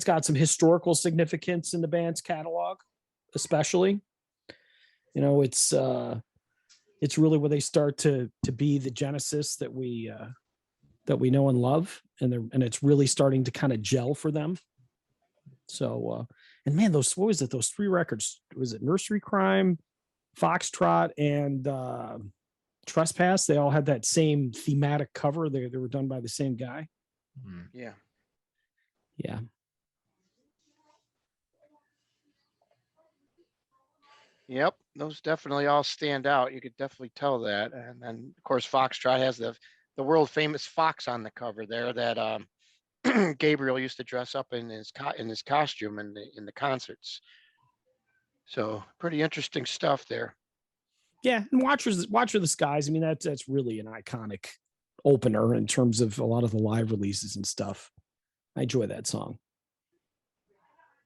got some historical significance in the band's catalog, especially. It's really where they start to be the Genesis that we know and love, and it's really starting to kind of gel for them. So, and man, what was it? Those 3 records, was it Nursery Crime, Foxtrot, and Trespass? They all had that same thematic cover. They were done by the same guy. Yeah. Yeah. Yep, those definitely all stand out. You could definitely tell that. And then, of course, Foxtrot has the world famous fox on the cover there that Gabriel used to dress up in his costume in the concerts. So pretty interesting stuff there. Yeah, and Watcher of the Skies. I mean, that's really an iconic opener in terms of a lot of the live releases and stuff. I enjoy that song.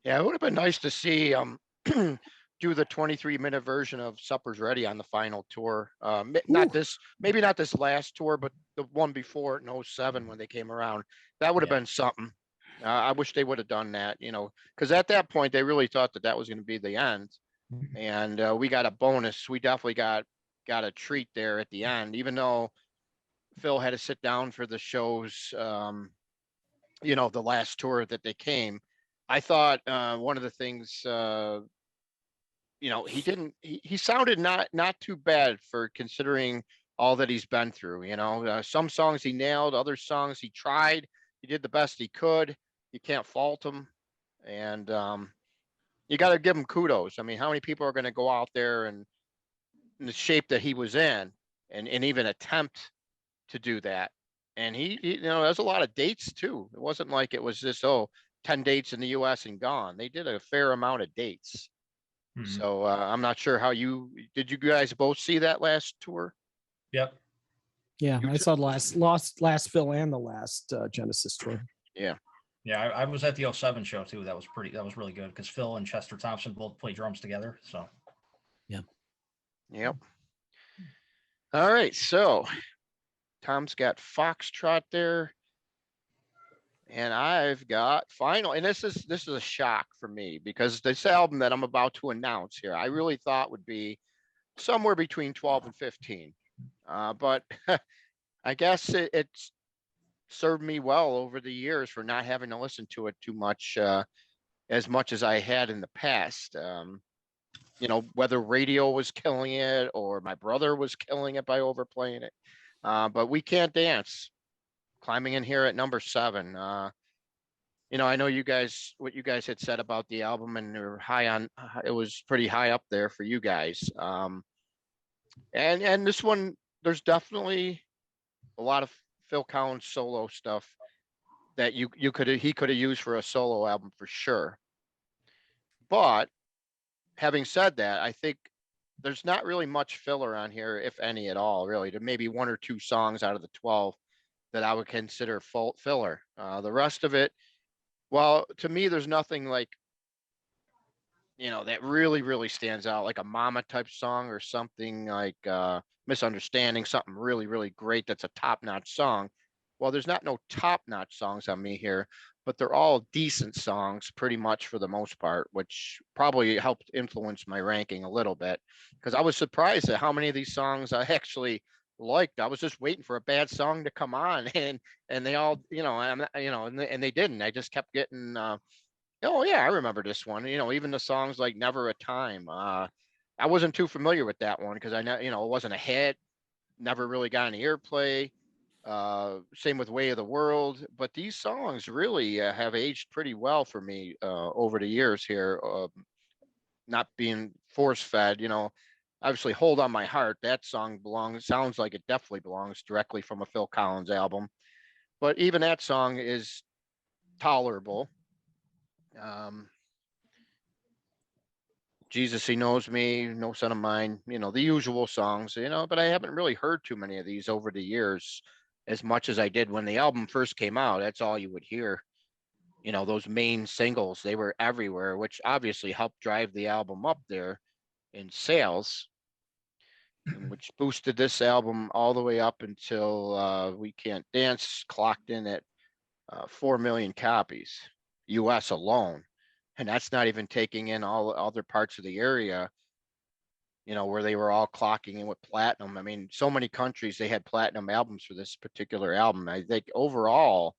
Yeah, it would have been nice to see do the 23-minute version of Supper's Ready on the final tour. Ooh. Not this, maybe not this last tour, but the one before in 07 when they came around. That would have Yeah. been something. I wish they would have done that, because at that point they really thought that was going to be the end. And we got a bonus. We definitely got a treat there at the end, even though Phil had to sit down for the shows, the last tour that they came. I thought one of the things, he sounded not too bad for considering all that he's been through. Some songs he nailed, other songs he tried. He did the best he could. You can't fault him, and you got to give him kudos. I mean, how many people are going to go out there and in the shape that he was in, and even attempt to do that? And he there's a lot of dates too. It wasn't like it was just 10 dates in the U.S. and gone. They did a fair amount of dates. Mhm. So I'm not sure how you guys both see that last tour? Yep. Yeah, You I too? saw the last Phil and the last Genesis tour. Yeah. Yeah, I was at the 07 show too. That was really good because Phil and Chester Thompson both play drums together. So Yep. All right. So Tom's got Foxtrot there. And I've got Final. And this is a shock for me because this album that I'm about to announce here, I really thought would be somewhere between 12 and 15. But I guess it's served me well over the years for not having to listen to it too much, as much as I had in the past. Whether radio was killing it or my brother was killing it by overplaying it. But We Can't Dance, climbing in here at number 7. I know what you guys had said about the album, and it was pretty high up there for you guys. And this one, there's definitely a lot of Phil Collins solo stuff that he could have used for a solo album for sure. But having said that, I think there's not really much filler on here, if any at all, really. There may be 1 or 2 songs out of the 12 that I would consider full filler. The rest of it, well, to me, there's nothing like, that really, really stands out, like a Mama type song or something like Misunderstanding, something really, really great that's a top-notch song. Well, there's no top-notch songs on me here, but they're all decent songs pretty much for the most part, which probably helped influence my ranking a little bit because I was surprised at how many of these songs I actually liked. I was just waiting for a bad song to come on, and they all, and they didn't. I just kept getting oh yeah, I remember this one. Even the songs like Never a Time. I wasn't too familiar with that one because I know, it wasn't a hit, never really got any airplay. Same with Way of the World, but these songs really have aged pretty well for me over the years here, not being force fed. Obviously, Hold on My Heart. That song sounds like it definitely belongs directly from a Phil Collins album, but even that song is tolerable. Jesus, He Knows Me, No Son of Mine, the usual songs, but I haven't really heard too many of these over the years as much as I did when the album first came out. That's all you would hear. Those main singles, they were everywhere, which obviously helped drive the album up there in sales, which boosted this album all the way up until We Can't Dance clocked in at 4 million copies, US alone. And that's not even taking in all other parts of the area, where they were all clocking in with platinum. I mean, so many countries, they had platinum albums for this particular album. I think overall,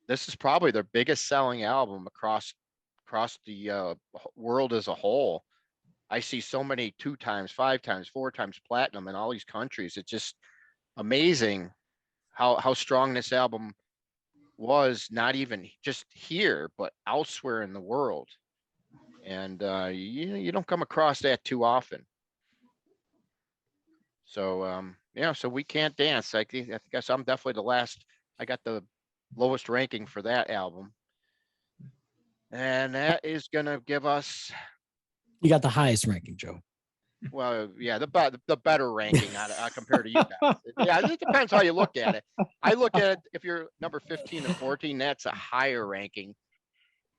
this is probably their biggest selling album across the world as a whole. I see so many 2 times, 5 times, 4 times platinum in all these countries. It's just amazing how strong this album was, not even just here, but elsewhere in the world. And you don't come across that too often. So so We Can't Dance. I guess I'm definitely the last. I got the lowest ranking for that album, and that is gonna give us. You got the highest ranking, Joe. Well, yeah, the better ranking compared to you guys. Yeah, it depends how you look at it. I look at it, if you're number 15 to 14, that's a higher ranking.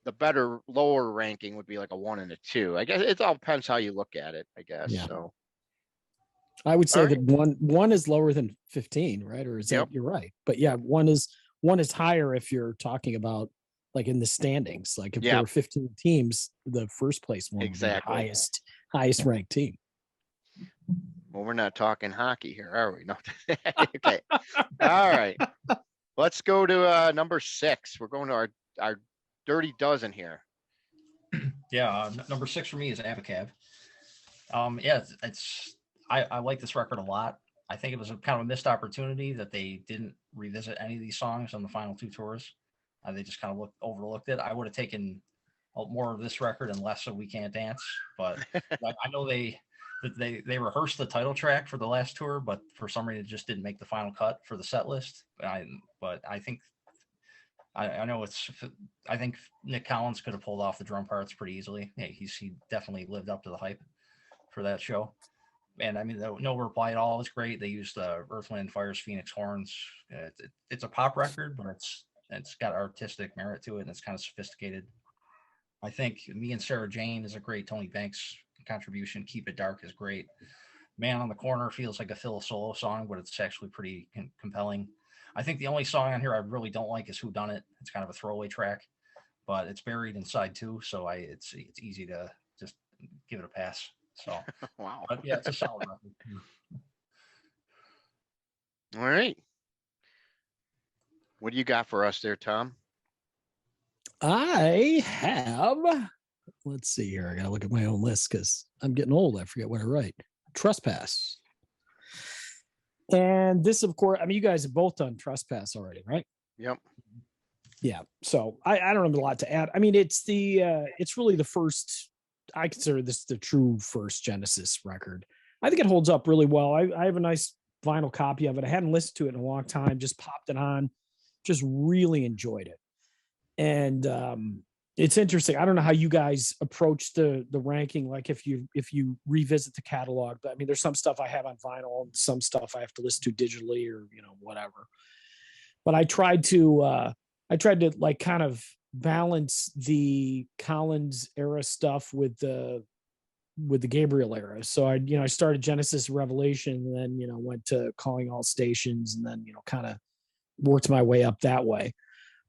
the better lower ranking would be like a 1 and a 2. I guess it all depends how you look at it, I guess. Yeah. So I would say All that one is lower than 15, right? Or is Yep. that you're right? But yeah, one is higher if you're talking about like in the standings. Like if there Yep. were 15 teams, the first place one would be the Exactly. highest ranked team. Well, we're not talking hockey here, are we? No. Okay. All right. Let's go to number 6. We're going to our dirty dozen here. Yeah, number 6 for me is Abacab. Yeah, I like this record a lot. I think it was a kind of a missed opportunity that they didn't revisit any of these songs on the final 2 tours. They just kind of overlooked it. I would have taken more of this record and less of We Can't Dance, but I know they rehearsed the title track for the last tour, but for some reason it just didn't make the final cut for the set list. But I think I know I think Nick Collins could have pulled off the drum parts pretty easily. Yeah, he definitely lived up to the hype for that show. And I mean, No Reply at All is great. They used the Earth, Wind, and Fire's Phoenix horns. It's a pop record, but it's got artistic merit to it, and it's kind of sophisticated. I think Me and Sarah Jane is a great Tony Banks contribution. Keep It Dark is great. Man on the Corner feels like a Phil solo song, but it's actually pretty compelling. I think the only song on here I really don't like is Who Done It. It's kind of a throwaway track, but it's buried inside too, so it's easy to just give it a pass. So Wow. but yeah, it's a solid record. All right. What do you got for us there, Tom? I have, let's see here. I got to look at my own list because I'm getting old. I forget what I write. Trespass. And this, of course, I mean, you guys have both done Trespass already, right? Yep. Yeah. So I don't have a lot to add. I mean, it's really the first, I consider this the true first Genesis record. I think it holds up really well. I have a nice vinyl copy of it. I hadn't listened to it in a long time, just popped it on, just really enjoyed it. And it's interesting. I don't know how you guys approach the ranking, like if you revisit the catalog, but I mean, there's some stuff I have on vinyl and some stuff I have to listen to digitally or, whatever. But I tried to like kind of balance the Collins era stuff with the Gabriel era. So I started Genesis Revelation and then, went to Calling All Stations and then, kind of worked my way up that way.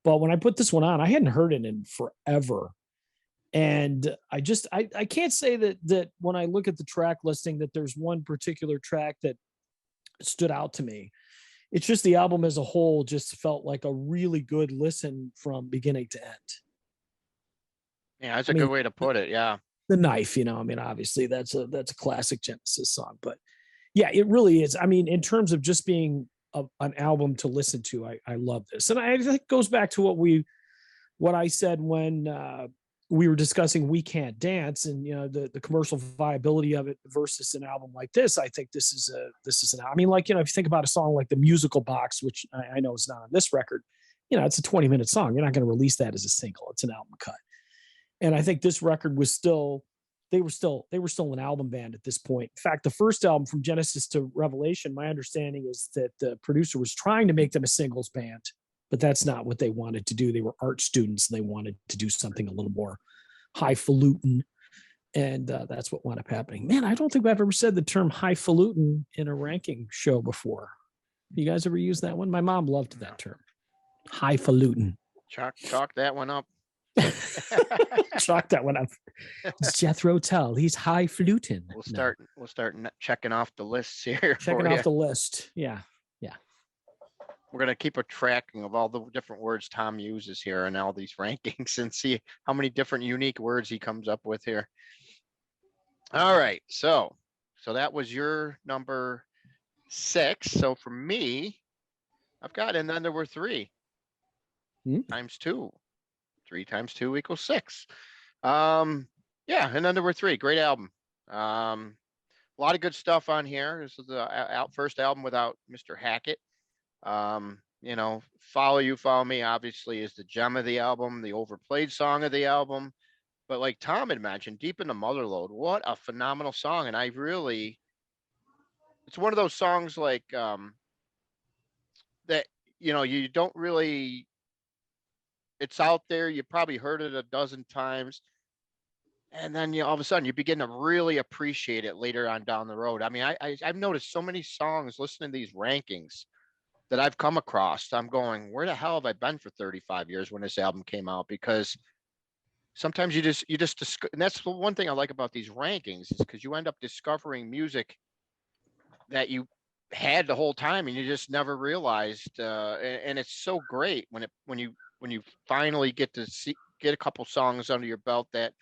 But when I put this one on, I hadn't heard it in forever. And I can't say that when I look at the track listing that there's one particular track that stood out to me. It's just the album as a whole just felt like a really good listen from beginning to end. Yeah, that's a good way to put it. Yeah. The Knife, I mean, obviously that's a classic Genesis song, but yeah, it really is. I mean, in terms of just being an album to listen to, I love this. And I think it goes back to what I said when we were discussing We Can't Dance and, the commercial viability of it versus an album like this. I think this is I mean, like, if you think about a song like The Musical Box, which I know is not on this record, it's a 20-minute song. You're not going to release that as a single. It's an album cut. And I think this record was they were still an album band at this point. In fact, the first album from Genesis to Revelation, my understanding is that the producer was trying to make them a singles band, but that's not what they wanted to do. They were art students and they wanted to do something a little more highfalutin. And that's what wound up happening. Man, I don't think I've ever said the term highfalutin in a ranking show before. You guys ever use that one? My mom loved that term. Highfalutin. Chalk that one up. Chalk that one up. It's Jethro Tull. He's highfalutin. We'll start checking off the lists here. Checking off the list. Yeah. We're going to keep a tracking of all the different words Tom uses here in all these rankings and see how many different unique words he comes up with here. All right. So that was your number 6. So for me, I've got, and then there were 3 times 2. 3 times 2 equals 6. Yeah. And then there were 3. Great album. A lot of good stuff on here. This is the first album without Mr. Hackett. Follow You, Follow Me obviously is the gem of the album, the overplayed song of the album. But like Tom had mentioned, Deep in the Motherlode, what a phenomenal song. And it's one of those songs like that, you don't really it's out there. You probably heard it a dozen times. And then all of a sudden you begin to really appreciate it later on down the road. I mean, I've noticed so many songs listening to these rankings that I've come across. I'm going, where the hell have I been for 35 years when this album came out? Because sometimes and that's the one thing I like about these rankings is because you end up discovering music that you had the whole time and you just never realized. And it's so great when you finally get a couple songs under your belt that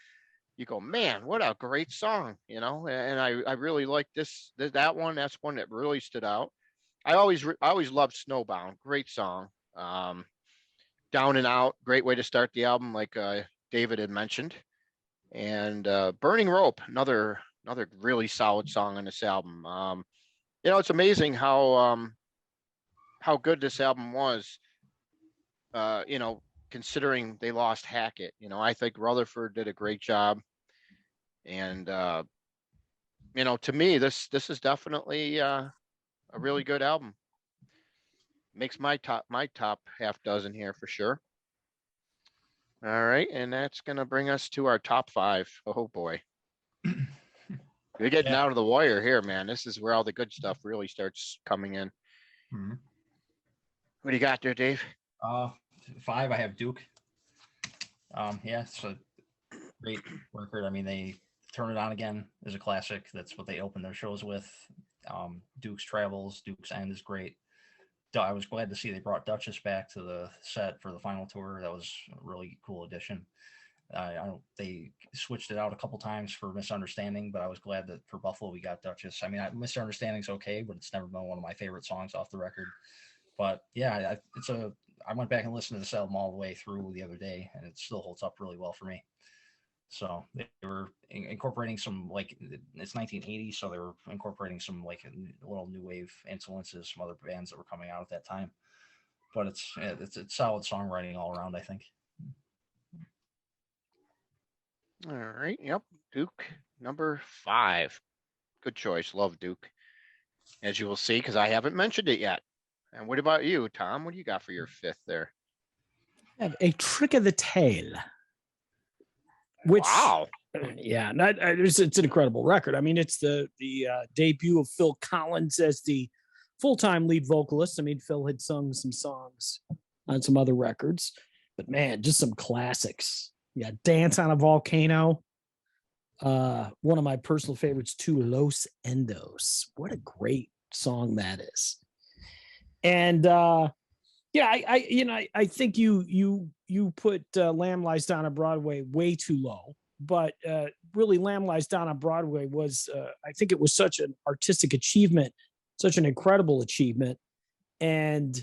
you go, man, what a great song, And I really like that one. That's one that really stood out. I always loved Snowbound. Great song. Down and Out, great way to start the album, like David had mentioned. And Burning Rope, another really solid song on this album. It's amazing how good this album was. Considering they lost Hackett. I think Rutherford did a great job. And to me, this is definitely a really good album. Makes my top half dozen here for sure. All right, and that's gonna bring us to our top 5. Oh boy. We're getting Yeah. out of the wire here, man. This is where all the good stuff really starts coming in. Mm-hmm. What do you got there, Dave? 5, I have Duke. Yeah, it's a great record. I mean, they Turn It On Again is a classic. That's what they open their shows with. Duke's Travels, Duke's End is great. I was glad to see they brought Duchess back to the set for the final tour. That was a really cool addition. They switched it out a couple times for Misunderstanding, but I was glad that for Buffalo we got Duchess. I mean, Misunderstanding's okay, but it's never been one of my favorite songs off the record. But yeah, I went back and listened to this album all the way through the other day, and it still holds up really well for me. So they were incorporating some, like, it's 1980, so they were incorporating some like little new wave influences from other bands that were coming out at that time. But it's solid songwriting all around, I think. All right. Yep. Duke, number 5. Good choice. Love Duke. As you will see, because I haven't mentioned it yet. And what about you, Tom? What do you got for your 5th there? I have A Trick of the Tail. Which, wow. Yeah, it's an incredible record. I mean, it's the debut of Phil Collins as the full-time lead vocalist. I mean, Phil had sung some songs on some other records, but man, just some classics. Yeah, Dance on a Volcano. One of my personal favorites too, Los Endos. What a great song that is. And yeah, I think you put Lamb Lies Down on Broadway way too low, but really Lamb Lies Down on Broadway was, I think it was such an artistic achievement, such an incredible achievement. And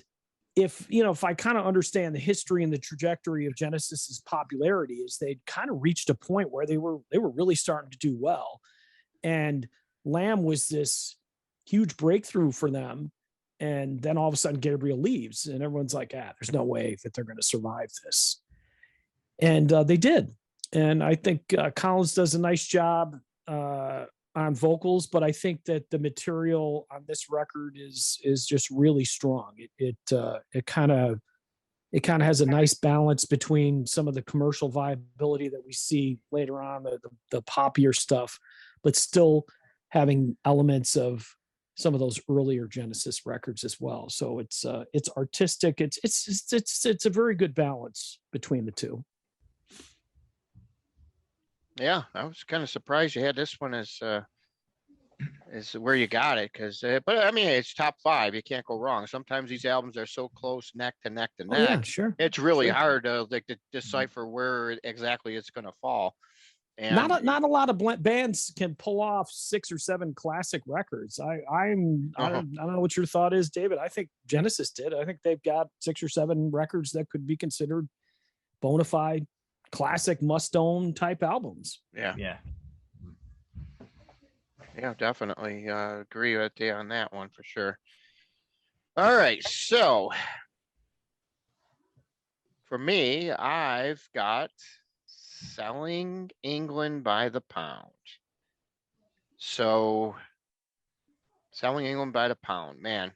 if I kind of understand the history and the trajectory of Genesis's popularity, is they'd kind of reached a point where they were really starting to do well. And Lamb was this huge breakthrough for them. And then all of a sudden Gabriel leaves and everyone's like, there's no way that they're going to survive this. And they did. And I think Collins does a nice job on vocals, but I think that the material on this record is just really strong. It kind of has a nice balance between some of the commercial viability that we see later on, the poppier stuff, but still having elements of some of those earlier Genesis records as well. So it's artistic. It's a very good balance between the two. Yeah, I was kind of surprised you had this one as where you got it, but I mean, it's top 5. You can't go wrong. Sometimes these albums are so close, neck to neck to neck. Yeah, sure. It's really hard to decipher where exactly it's going to fall. And not a lot of bands can pull off 6 or 7 classic records. I don't know what your thought is, David. I think Genesis did. I think they've got 6 or 7 records that could be considered bona fide classic must-own type albums. Yeah, definitely agree with you on that one for sure. All right, so for me, I've got Selling England by the Pound. So Selling England by the Pound, man,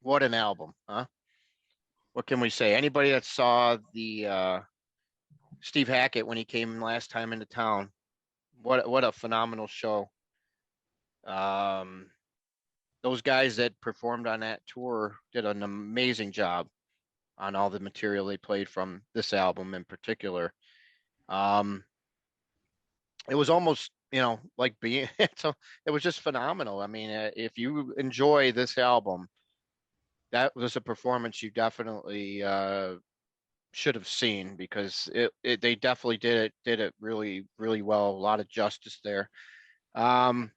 what an album, huh? what can we say? Anybody that saw the Steve Hackett when he came last time into town, what a phenomenal show. Um, those guys that performed on that tour did an amazing job on all the material they played from this album in particular. Um, it was almost, like being, it was just phenomenal. I mean, if you enjoy this album, that was a performance you definitely should have seen, because they definitely did it really, really well. A lot of justice there. Um,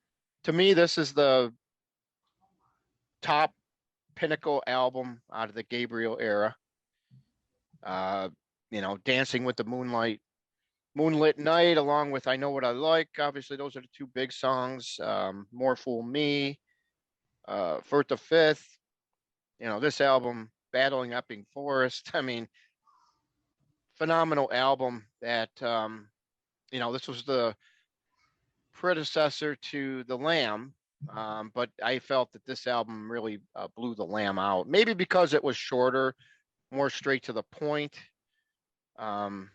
to me, this is the top pinnacle album out of the Gabriel era. Uh, Dancing with the Moonlit Night, along with I Know What I Like. Obviously, those are the two big songs. More Fool Me, Firth the Fifth. This album, Battling Epping Forest. I mean, phenomenal album that, this was the predecessor to The Lamb. But I felt that this album really blew The Lamb out. Maybe because it was shorter, more straight to the point. Um,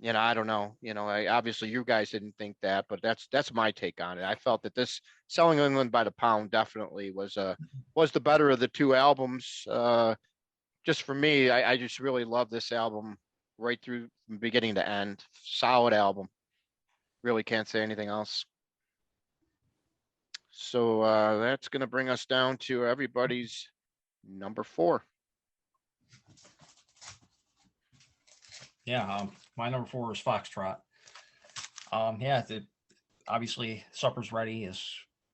I don't know. Obviously you guys didn't think that, but that's my take on it. I felt that this Selling England by the Pound definitely was the better of the two albums. Just for me, I just really love this album right through from beginning to end. Solid album. Really can't say anything else. So that's going to bring us down to everybody's number 4. Yeah, my number 4 is Foxtrot. Obviously Supper's Ready is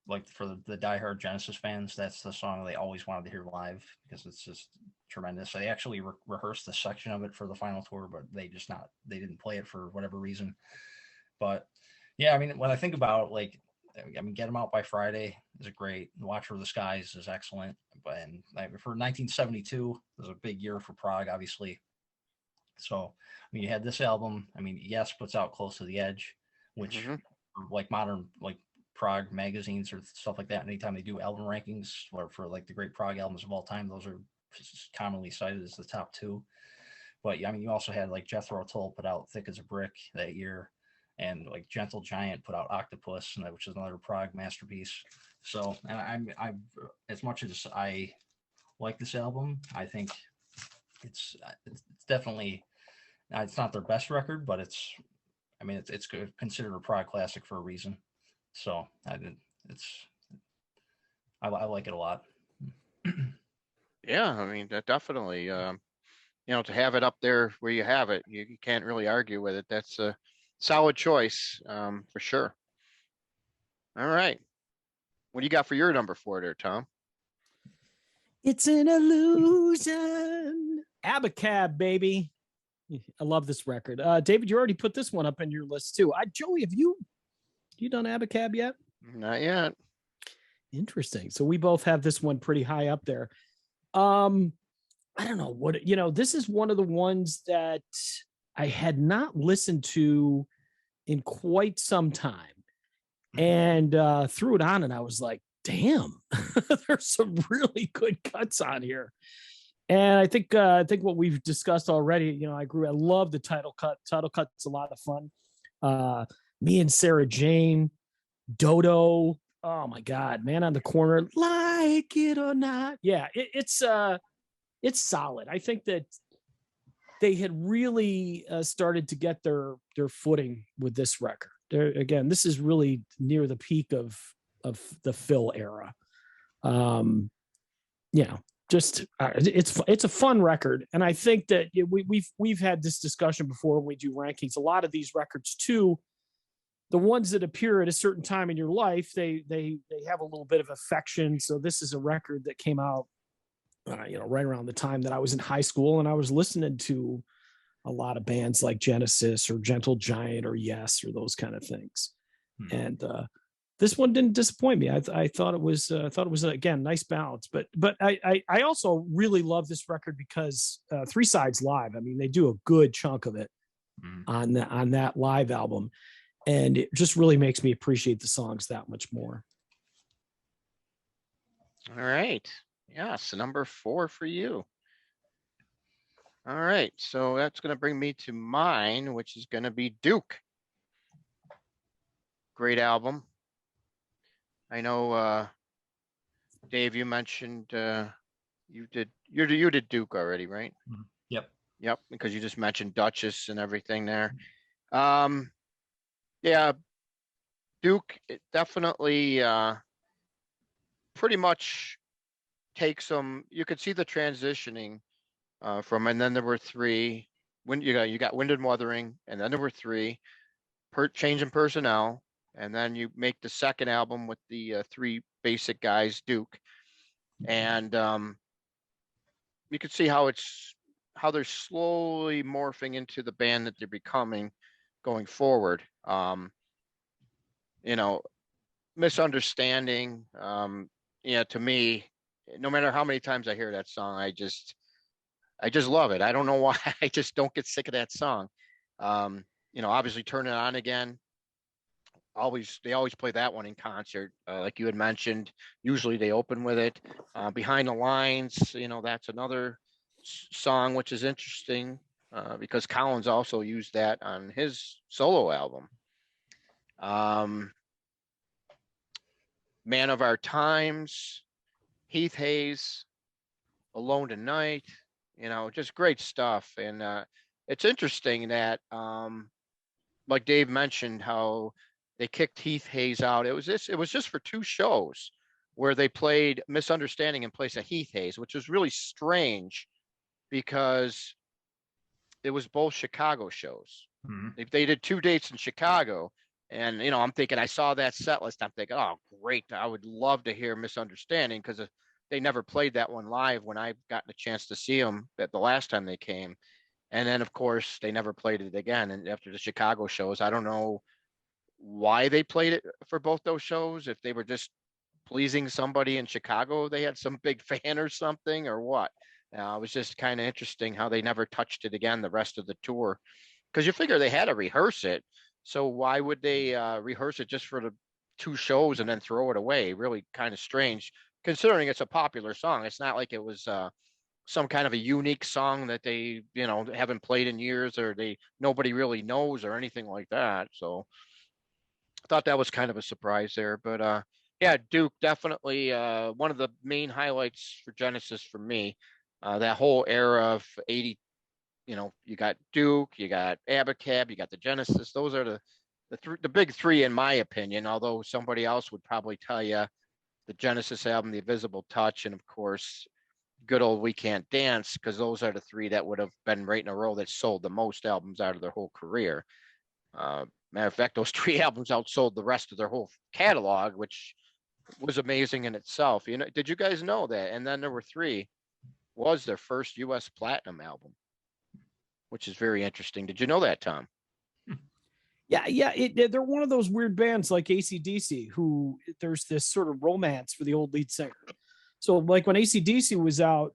like for the diehard Genesis fans. That's the song they always wanted to hear live because it's just tremendous. They actually rehearsed a section of it for the final tour, but they didn't play it for whatever reason. But yeah, I mean, when I think about Get 'Em Out by Friday is great. Watch for the Skies is excellent. And for 1972, it was a big year for prog, obviously. So, you had this album. Yes puts out Close to the Edge, which modern prog magazines or stuff like that. Anytime they do album rankings or for the great prog albums of all time, those are commonly cited as the top 2. But you also had Jethro Tull put out Thick as a Brick that year, and Gentle Giant put out Octopus, which is another prog masterpiece. So, and I'm as much as I like this album, I think it's definitely, it's not their best record, but it's considered a prog classic for a reason. So I like it a lot. Yeah, that definitely, to have it up there where you have it, you can't really argue with it. That's a solid choice, for sure. All right. What do you got for your number 4 there, Tom? It's an illusion. Abacab, baby. I love this record. David, you already put this one up in your list too. Joey, have you done Abacab yet? Not yet. Interesting. So we both have this one pretty high up there. I don't know what, this is one of the ones that I had not listened to in quite some time, and threw it on and I was like, damn, there's some really good cuts on here. And I think what we've discussed already, I love the title cut. Title cut's a lot of fun. Me and Sarah Jane, Dodo. Oh my God, Man on the Corner, Like It or Not. Yeah, it's solid. I think that they had really started to get their footing with this record. Again, this is really near the peak of the Phil era. It's a fun record, and I think that we've had this discussion before when we do rankings. A lot of these records too, the ones that appear at a certain time in your life, they have a little bit of affection. So this is a record that came out, right around the time that I was in high school, and I was listening to a lot of bands like Genesis or Gentle Giant or Yes or those kind of things. And this one didn't disappoint me. I thought it was again nice balance. But I also really love this record because Three Sides Live. They do a good chunk of it on that live album, and it just really makes me appreciate the songs that much more. All right. Yeah, so number 4 for you. All right, so that's going to bring me to mine, which is going to be Duke. Great album. I know, Dave, you mentioned you did Duke already, right? Yep. Yep, because you just mentioned Duchess and everything there. Um, yeah, Duke it definitely pretty much takes them. You could see the transitioning from, and then there were three. When you got Wind and Wuthering, and then there were three change in personnel, and then you make the second album with the three basic guys, Duke, and you can see how they're slowly morphing into the band that they're becoming going forward. You know, misunderstanding. Yeah, to me, no matter how many times I hear that song, I just love it. I don't know why. I just don't get sick of that song. Obviously, Turn It On Again. They always play that one in concert, like you had mentioned. Usually they open with it. Behind the Lines, that's another song which is interesting because Collins also used that on his solo album. Man of Our Times, Heath Hayes, Alone Tonight, just great stuff. And it's interesting that, like Dave mentioned, how they kicked Heath Hayes out. It was just for two shows where they played Misunderstanding in place of Heath Hayes, which was really strange because it was both Chicago shows. Mm-hmm. They did two dates in Chicago. And, I'm thinking, I saw that set list. I'm thinking, oh, great. I would love to hear Misunderstanding because they never played that one live when I got the chance to see them the last time they came. And then, of course, they never played it again. And after the Chicago shows, I don't know why they played it for both those shows. If they were just pleasing somebody in Chicago, they had some big fan or something, or what. It was just kind of interesting how they never touched it again the rest of the tour. Because you figure they had to rehearse it. So why would they rehearse it just for the two shows and then throw it away? Really kind of strange, considering it's a popular song. It's not like it was some kind of a unique song that they haven't played in years, or nobody really knows, or anything like that. So I thought that was kind of a surprise there. But yeah, Duke definitely one of the main highlights for Genesis for me. That whole era of 80, you got Duke, you got Abacab, you got the Genesis. Those are the big three in my opinion, although somebody else would probably tell you the Genesis album, The Invisible Touch, and of course good old We Can't Dance, because those are the three that would have been right in a row that sold the most albums out of their whole career. Matter of fact, those three albums outsold the rest of their whole catalog, which was amazing in itself. Did you guys know that? And then Number Three was their first U.S. platinum album, which is very interesting. Did you know that, Tom? Yeah. They're one of those weird bands like AC/DC, who there's this sort of romance for the old lead singer. So like when AC/DC was out,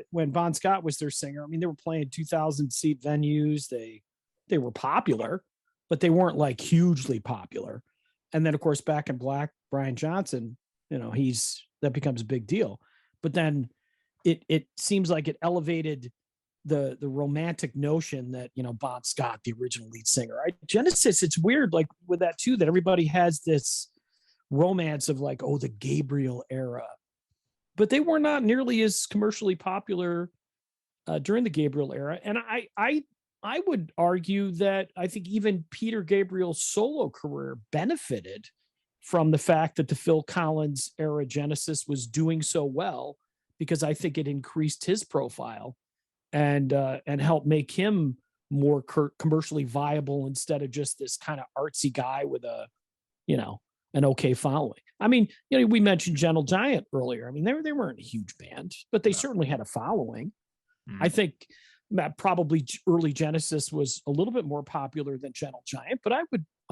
when Bon Scott was their singer, I mean, they were playing 2,000 seat venues. They were popular, but they weren't like hugely popular. And then of course, Back in Black, Brian Johnson, that becomes a big deal. But then it seems like it elevated the romantic notion that, Bon Scott, the original lead singer. Genesis, it's weird, like with that too, that everybody has this romance of like, oh, the Gabriel era. But they were not nearly as commercially popular during the Gabriel era. And I would argue that I think even Peter Gabriel's solo career benefited from the fact that the Phil Collins era Genesis was doing so well, because I think it increased his profile and helped make him more commercially viable instead of just this kind of artsy guy with an okay following. I mean, we mentioned Gentle Giant earlier. I mean, they weren't a huge band, but they certainly had a following. Mm-hmm. I think that probably early Genesis was a little bit more popular than Gentle Giant, but I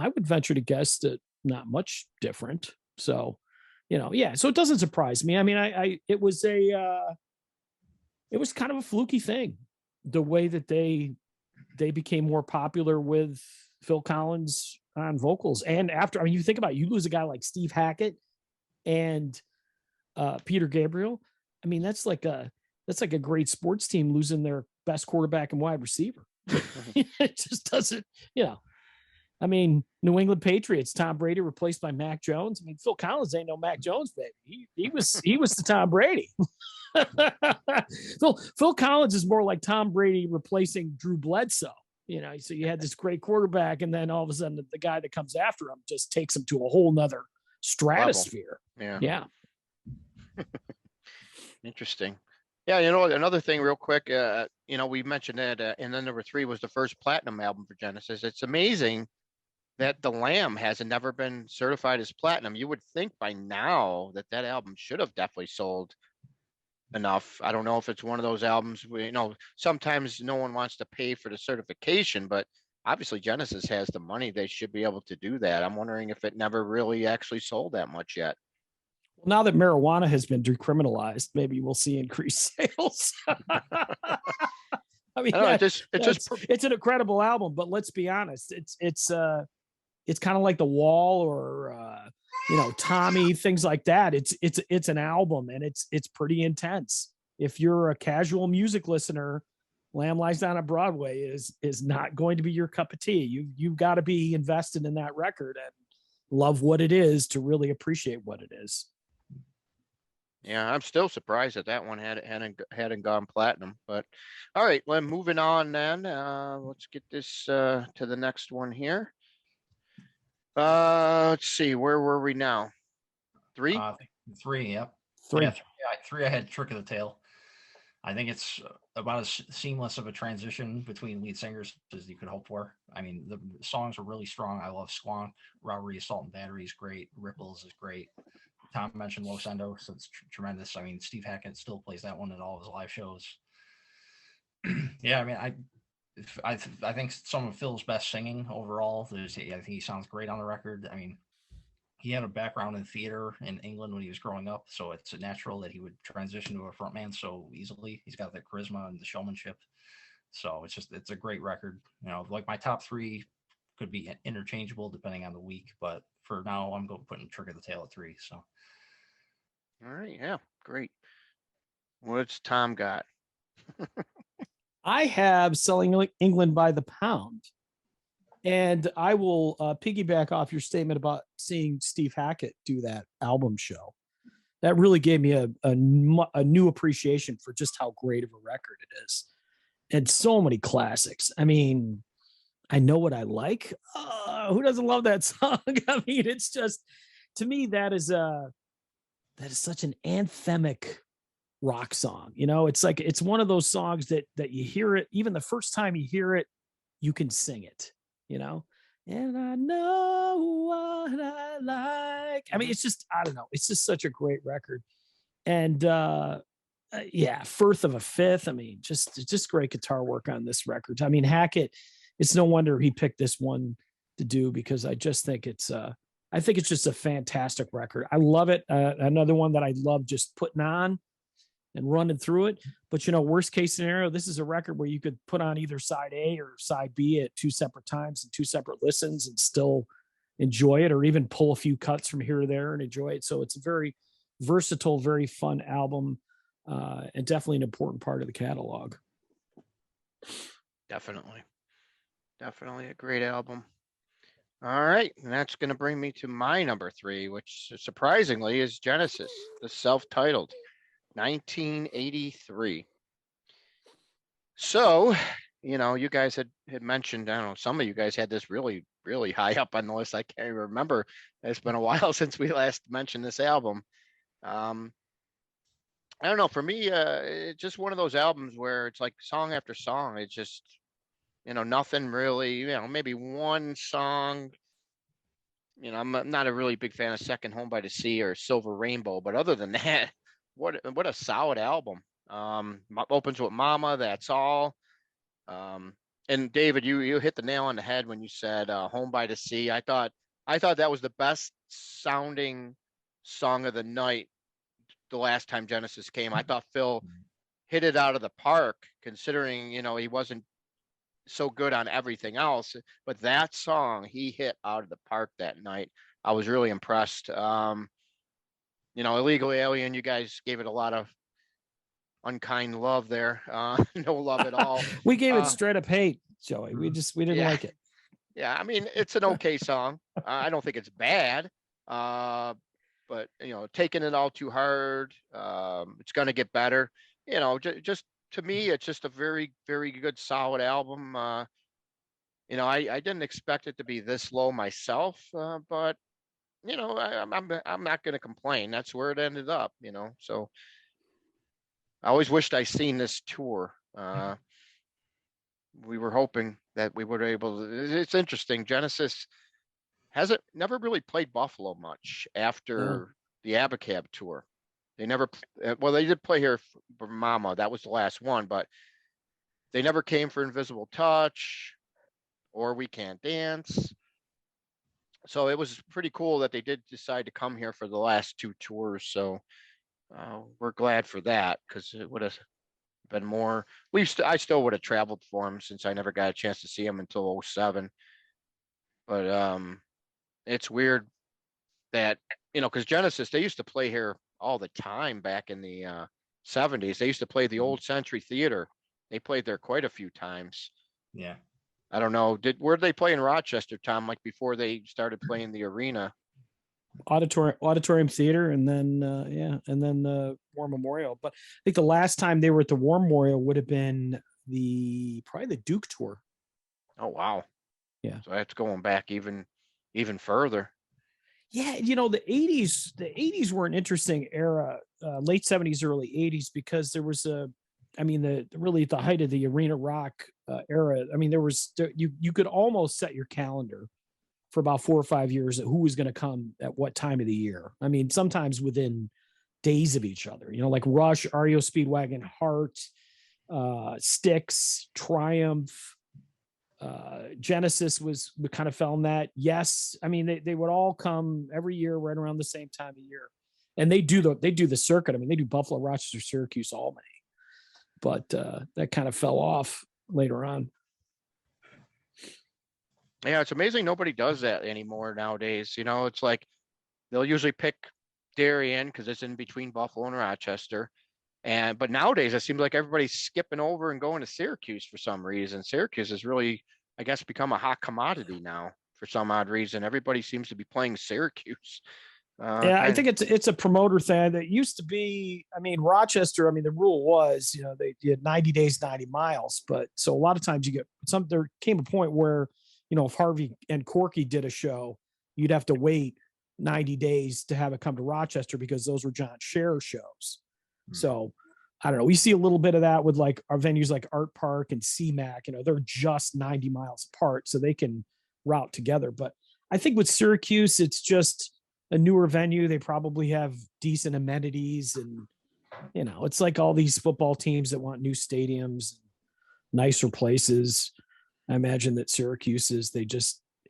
would venture to guess that not much different. So, yeah. So it doesn't surprise me. I mean, it was kind of a fluky thing, the way that they became more popular with Phil Collins on vocals. And after, I mean, you think about it, you lose a guy like Steve Hackett and Peter Gabriel. I mean, that's like a great sports team losing their best quarterback and wide receiver. It just doesn't, I mean, New England Patriots, Tom Brady replaced by Mac Jones. I mean, Phil Collins ain't no Mac Jones, baby. He was the Tom Brady. Phil Collins is more like Tom Brady replacing Drew Bledsoe. So you had this great quarterback, and then all of a sudden the guy that comes after him just takes him to a whole nother stratosphere. Level. Yeah. Interesting. Yeah, another thing real quick, we mentioned that, and then number 3 was the first platinum album for Genesis. It's amazing that The Lamb has never been certified as platinum. You would think by now that album should have definitely sold enough. I don't know if it's one of those albums where, sometimes no one wants to pay for the certification, but obviously Genesis has the money. They should be able to do that. I'm wondering if it never really actually sold that much yet. Well, now that marijuana has been decriminalized, maybe we'll see increased sales. I mean, it's an incredible album, but let's be honest, it's kind of like The Wall or Tommy, things like that. It's an album, and it's pretty intense. If you're a casual music listener, Lamb Lies Down at Broadway is not going to be your cup of tea. You've got to be invested in that record and love what it is to really appreciate what it is. Yeah, I'm still surprised that one hadn't gone platinum. But all right, well, moving on then. Let's get this to the next one here. Let's see, where were we now? 3? 3, yep. 3. Yeah, 3. I had Trick of the Tail. I think it's about as seamless of a transition between lead singers as you could hope for. I mean, the songs are really strong. I love Squonk. Robbery, Assault, and Battery is great. Ripples is great. Tom mentioned Los Endos, so it's tremendous. I mean, Steve Hackett still plays that one at all of his live shows. Yeah, I mean, I think some of Phil's best singing overall. I think he sounds great on the record. I mean, he had a background in theater in England when he was growing up, so it's natural that he would transition to a frontman so easily. He's got that charisma and the showmanship. So it's a great record. Like my top 3 could be interchangeable depending on the week, but for now, I'm going putting Trick of the Tail at 3. So. All right. Yeah. Great. What's Tom got? I have Selling England by the Pound. And I will piggyback off your statement about seeing Steve Hackett do that album show. That really gave me a new appreciation for just how great of a record it is. And so many classics. I mean, I Know What I Like. Who doesn't love that song? I mean, it's just, to me, that is such an anthemic rock song. It's like, it's one of those songs that you hear it, even the first time you hear it, you can sing it, and I know what I like. I mean, it's just, I don't know. It's just such a great record. And Firth of a Fifth. I mean, just great guitar work on this record. I mean, Hackett, it's no wonder he picked this one to do, because I just think it's just a fantastic record. I love it. Another one that I love just putting on and running through it. But, worst case scenario, this is a record where you could put on either side A or side B at 2 separate times and 2 separate listens and still enjoy it, or even pull a few cuts from here or there and enjoy it. So it's a very versatile, very fun album, and definitely an important part of the catalog. Definitely a great album. All right, and that's going to bring me to my number 3, which surprisingly is Genesis, the self-titled, 1983. So, you guys had mentioned, I don't know, some of you guys had this really, really high up on the list. I can't even remember. It's been a while since we last mentioned this album. I don't know. For me, it's just one of those albums where it's like song after song. It's just, nothing really, maybe one song. I'm not a really big fan of Second Home by the Sea or Silver Rainbow, but other than that, what a solid album. Opens with Mama, That's All. And David, you hit the nail on the head when you said Home by the Sea. I thought that was the best sounding song of the night the last time Genesis came. I thought Phil hit it out of the park, considering, he wasn't so good on everything else, but that song he hit out of the park that night. I was really impressed. Illegal Alien, you guys gave it a lot of unkind love there. No love at all. We gave it Uh, straight up hate, Joey. We didn't yeah, like it. yeah. I mean, it's an okay song. I don't think it's bad. Uh, but taking it all too hard. It's gonna get better. Just to me, it's just a very, very good, solid album. I didn't expect it to be this low myself, but I'm not gonna complain. That's where it ended up. So I always wished I seen this tour. We were hoping that we would be able to. It's interesting. Genesis hasn't never really played Buffalo much No. after the Abacab tour. They never, well, they did play here for Mama. That was the last one, but they never came for Invisible Touch or We Can't Dance. So it was pretty cool that they did decide to come here for the last two tours. So we're glad for that because it would have been more. I still would have traveled for them since I never got a chance to see them until '07. But it's weird that because Genesis they used to play here all the time back in the '70s. They used to play the Old Century Theater. They played there quite a few times. Yeah. I don't know. Where did they play in Rochester, Tom? Like before they started playing the arena? Auditorium theater, and then and then the War Memorial. But I think the last time they were at the War Memorial would have been probably the Duke tour. Oh wow. Yeah. So that's going back even further. Yeah, the '80s were an interesting era, late '70s, early '80s, because there was really at the height of the arena rock era. I mean, you could almost set your calendar for about 4 or 5 years at who was going to come at what time of the year. I mean, sometimes within days of each other. Like Rush, REO Speedwagon, Heart, Styx, Triumph. Genesis we kind of fell in that. Yes, I mean they would all come every year right around the same time of year, and they do the circuit. I mean they do Buffalo, Rochester, Syracuse, Albany, but that kind of fell off later on. Yeah, it's amazing nobody does that anymore nowadays. It's like they'll usually pick Darien because it's in between Buffalo and Rochester. But nowadays it seems like everybody's skipping over and going to Syracuse for some reason. Syracuse has really, I guess, become a hot commodity now for some odd reason. Everybody seems to be playing Syracuse. Yeah, I think it's a promoter thing that used to be. I mean, Rochester. I mean, the rule was, they had 90 days, 90 miles. But so a lot of times there came a point where, if Harvey and Corky did a show, you'd have to wait 90 days to have it come to Rochester because those were John Scher shows. So I don't know. We see a little bit of that with like our venues like Art Park and CMAC. They're just 90 miles apart, so they can route together. But I think with Syracuse, it's just a newer venue. They probably have decent amenities, and it's like all these football teams that want new stadiums, nicer places. I imagine that Syracuse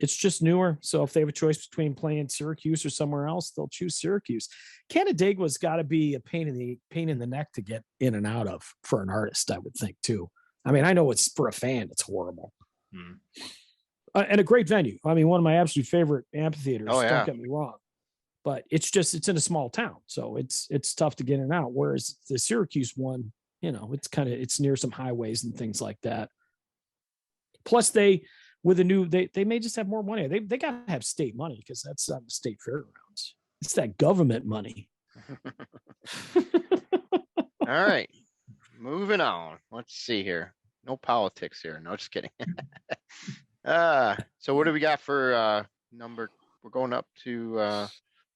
it's just newer. So if they have a choice between playing Syracuse or somewhere else, they'll choose Syracuse. Canandaigua's got to be a pain in the neck to get in and out of for an artist, I would think too. I mean, I know it's for a fan, it's horrible. And a great venue. I mean, one of my absolute favorite amphitheaters. Oh, yeah. Don't get me wrong, but it's in a small town, so it's tough to get in and out. Whereas the Syracuse one, it's near some highways and things like that. Plus, they may just have more money. They got to have state money because that's not the state fairgrounds. It's that government money. All right, moving on. Let's see here. No politics here. No, just kidding. So what do we got for number? We're going up to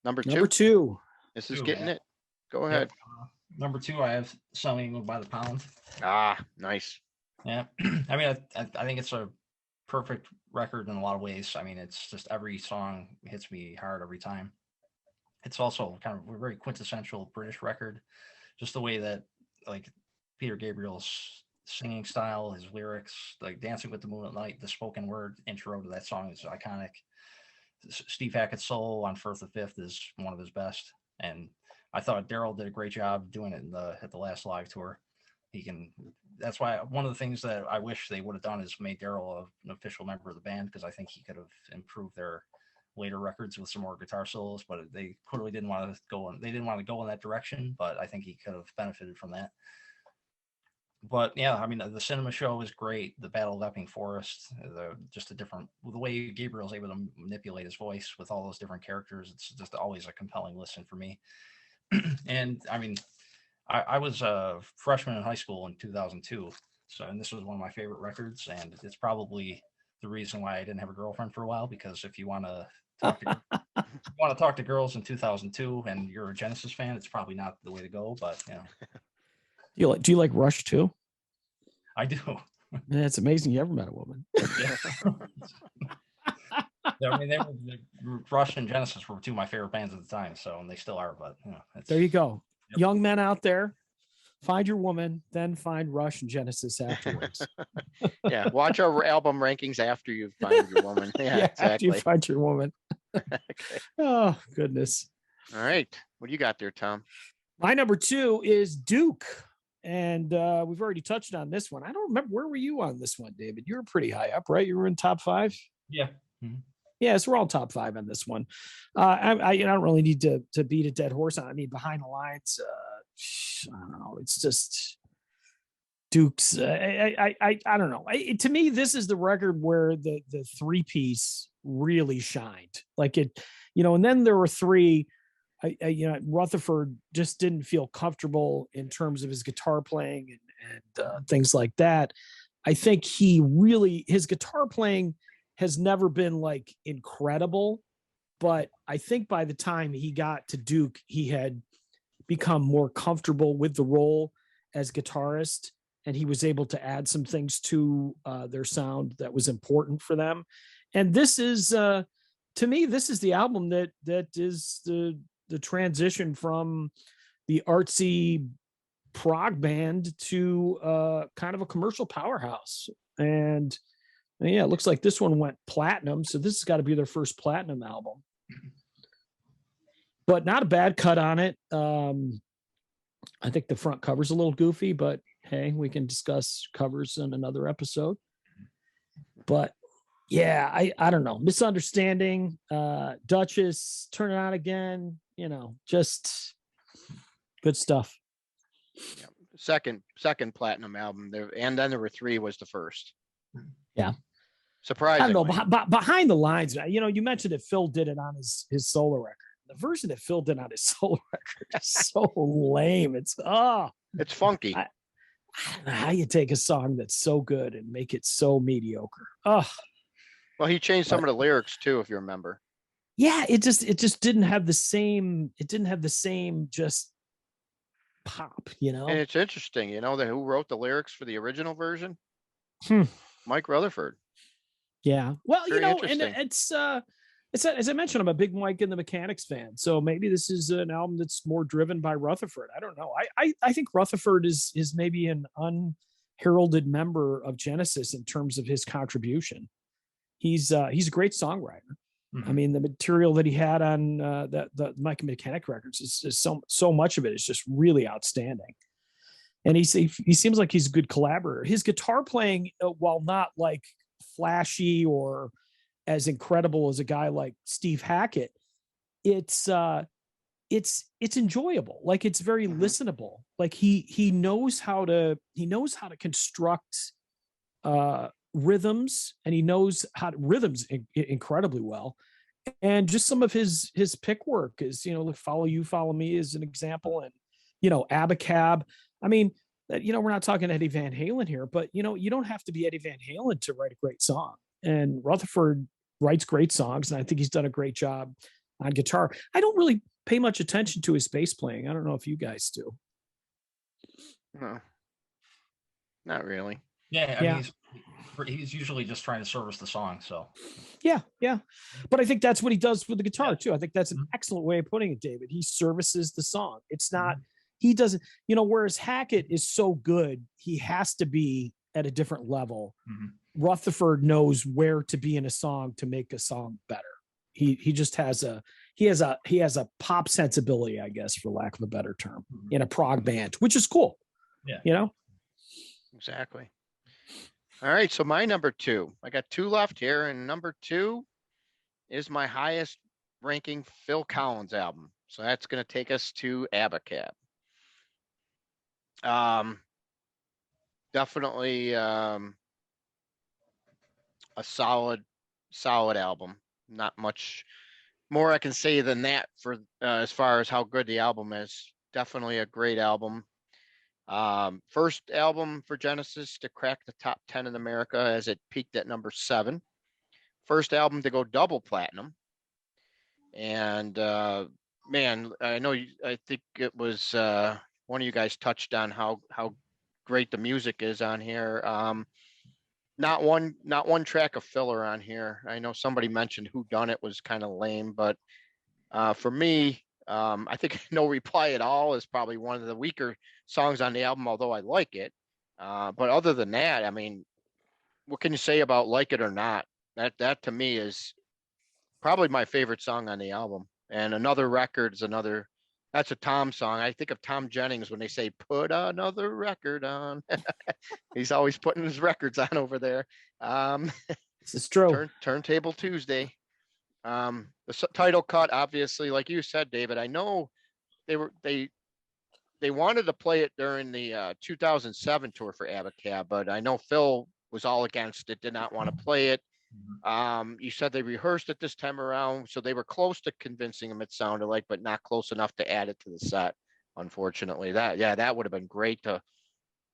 number two. Number two. This is getting it. Go ahead. Yep. Number two, I have Selling by the Pound. Nice. Yeah, I mean, I think it's a perfect record in a lot of ways. I mean, it's just every song hits me hard every time. It's also kind of a very quintessential British record, just the way that like Peter Gabriel's singing style, his lyrics, like Dancing with the Moon at Night, the spoken word intro to that song is iconic. Steve Hackett's solo on Firth the Fifth is one of his best, and I thought Daryl did a great job doing it at the last live tour. That's why one of the things that I wish they would have done is made Daryl an official member of the band, because I think he could have improved their later records with some more guitar solos, but they clearly didn't want to go in that direction, but I think he could have benefited from that. But yeah, I mean, the cinema show is great. The Battle of Epping Forest, the way Gabriel's able to manipulate his voice with all those different characters. It's just always a compelling listen for me. And I mean, I was a freshman in high school in 2002. So, and this was one of my favorite records. And it's probably the reason why I didn't have a girlfriend for a while, because if you want to talk to girls in 2002 and you're a Genesis fan, it's probably not the way to go, but Do you like Rush too? I do. Yeah, it's amazing you ever met a woman. Yeah. I mean, Rush and Genesis were two of my favorite bands at the time, so, and they still are. But there you go. Yep. Young men out there, find your woman, then find Rush and Genesis afterwards. Yeah, watch our album rankings after you find your woman. Yeah, After exactly. you find your woman. Okay. Oh, goodness. All right. What do you got there, Tom? My number 2 is Duke. And we've already touched on this one. I don't remember. Where were you on this one, David? You were pretty high up, right? You were in top 5? Yeah. Mm-hmm. Yeah, so we're all top 5 on this one. I don't really need to beat a dead horse on. I mean, Behind the Lines, I don't know. It's just Duke's. I don't know. To me, this is the record where the 3-piece really shined. Like it, and then there were 3. Rutherford just didn't feel comfortable in terms of his guitar playing and things like that. I think his guitar playing has never been like incredible, but I think by the time he got to Duke, he had become more comfortable with the role as guitarist, and he was able to add some things to their sound that was important for them. And this is, to me, this is the album that is the transition from the artsy prog band to kind of a commercial powerhouse. And yeah, it looks like this one went platinum. So this has got to be their first platinum album, but not a bad cut on it. I think the front cover's a little goofy, but hey, we can discuss covers in another episode. But yeah, I don't know. Misunderstanding, Duchess, Turn It On Again, just good stuff. Yeah. Second platinum album there, and then there were 3 was the first. Yeah. Surprising. I don't know. Behind the Lines, you mentioned that Phil did it on his solo record. The version that Phil did on his solo record is so lame. It's funky. I don't know how you take a song that's so good and make it so mediocre. Well, he changed some of the lyrics too, if you remember. Yeah, it just didn't have the same. It didn't have the same just pop, And it's interesting, who wrote the lyrics for the original version? Mike Rutherford. Yeah. Well, Very and it's as I mentioned, I'm a big Mike and the Mechanics fan, so maybe this is an album that's more driven by Rutherford. I don't know. I think Rutherford is maybe an unheralded member of Genesis in terms of his contribution. He's a great songwriter. Mm-hmm. I mean, the material that he had on the Mike and Mechanic records is so much of it is just really outstanding. And he seems like he's a good collaborator. His guitar playing, while not like flashy or as incredible as a guy like Steve Hackett, it's enjoyable. Like it's very listenable. Like he knows how to construct rhythms, and he knows how to rhythms incredibly well. And just some of his pick work is, Follow You, Follow Me is an example. And, Abacab. I mean, we're not talking Eddie Van Halen here, but, you don't have to be Eddie Van Halen to write a great song. And Rutherford writes great songs, and I think he's done a great job on guitar. I don't really pay much attention to his bass playing. I don't know if you guys do. No, not really. Yeah, I mean, he's usually just trying to service the song. So yeah. But I think that's what he does with the guitar too. I think that's an excellent way of putting it, David. He services the song. It's not, he doesn't, whereas Hackett is so good, he has to be at a different level. Rutherford knows where to be in a song to make a song better. He just has a pop sensibility, I guess, for lack of a better term, in a prog band, which is cool. Yeah. Exactly. All right, so my number 2, I got 2 left here, and number 2 is my highest ranking Phil Collins album. So that's going to take us to Abacab. definitely a solid album. Not much more I can say than that for as far as how good the album is. Definitely a great album. First album for Genesis to crack the top 10 in America as it peaked at number 7. First album to go double platinum. And man, I think it was one of you guys touched on how great the music is on here. Not one track of filler on here. I know somebody mentioned Who Done It was kind of lame, but for me, I think No Reply at All is probably one of the weaker songs on the album, although I like it. But other than that, I mean, what can you say about Like It or Not? That to me is probably my favorite song on the album. And Another Record is another. That's a Tom song. I think of Thom Jennings when they say "put another record on." He's always putting his records on over there. Um, This is true. Turntable Tuesday. The title cut, obviously, like you said, David. I know they wanted to play it during the 2007 tour for Abacab, but I know Phil was all against it. Did not want to play it. You said they rehearsed it this time around, so they were close to convincing him it sounded like, but not close enough to add it to the set. Unfortunately, that would have been great to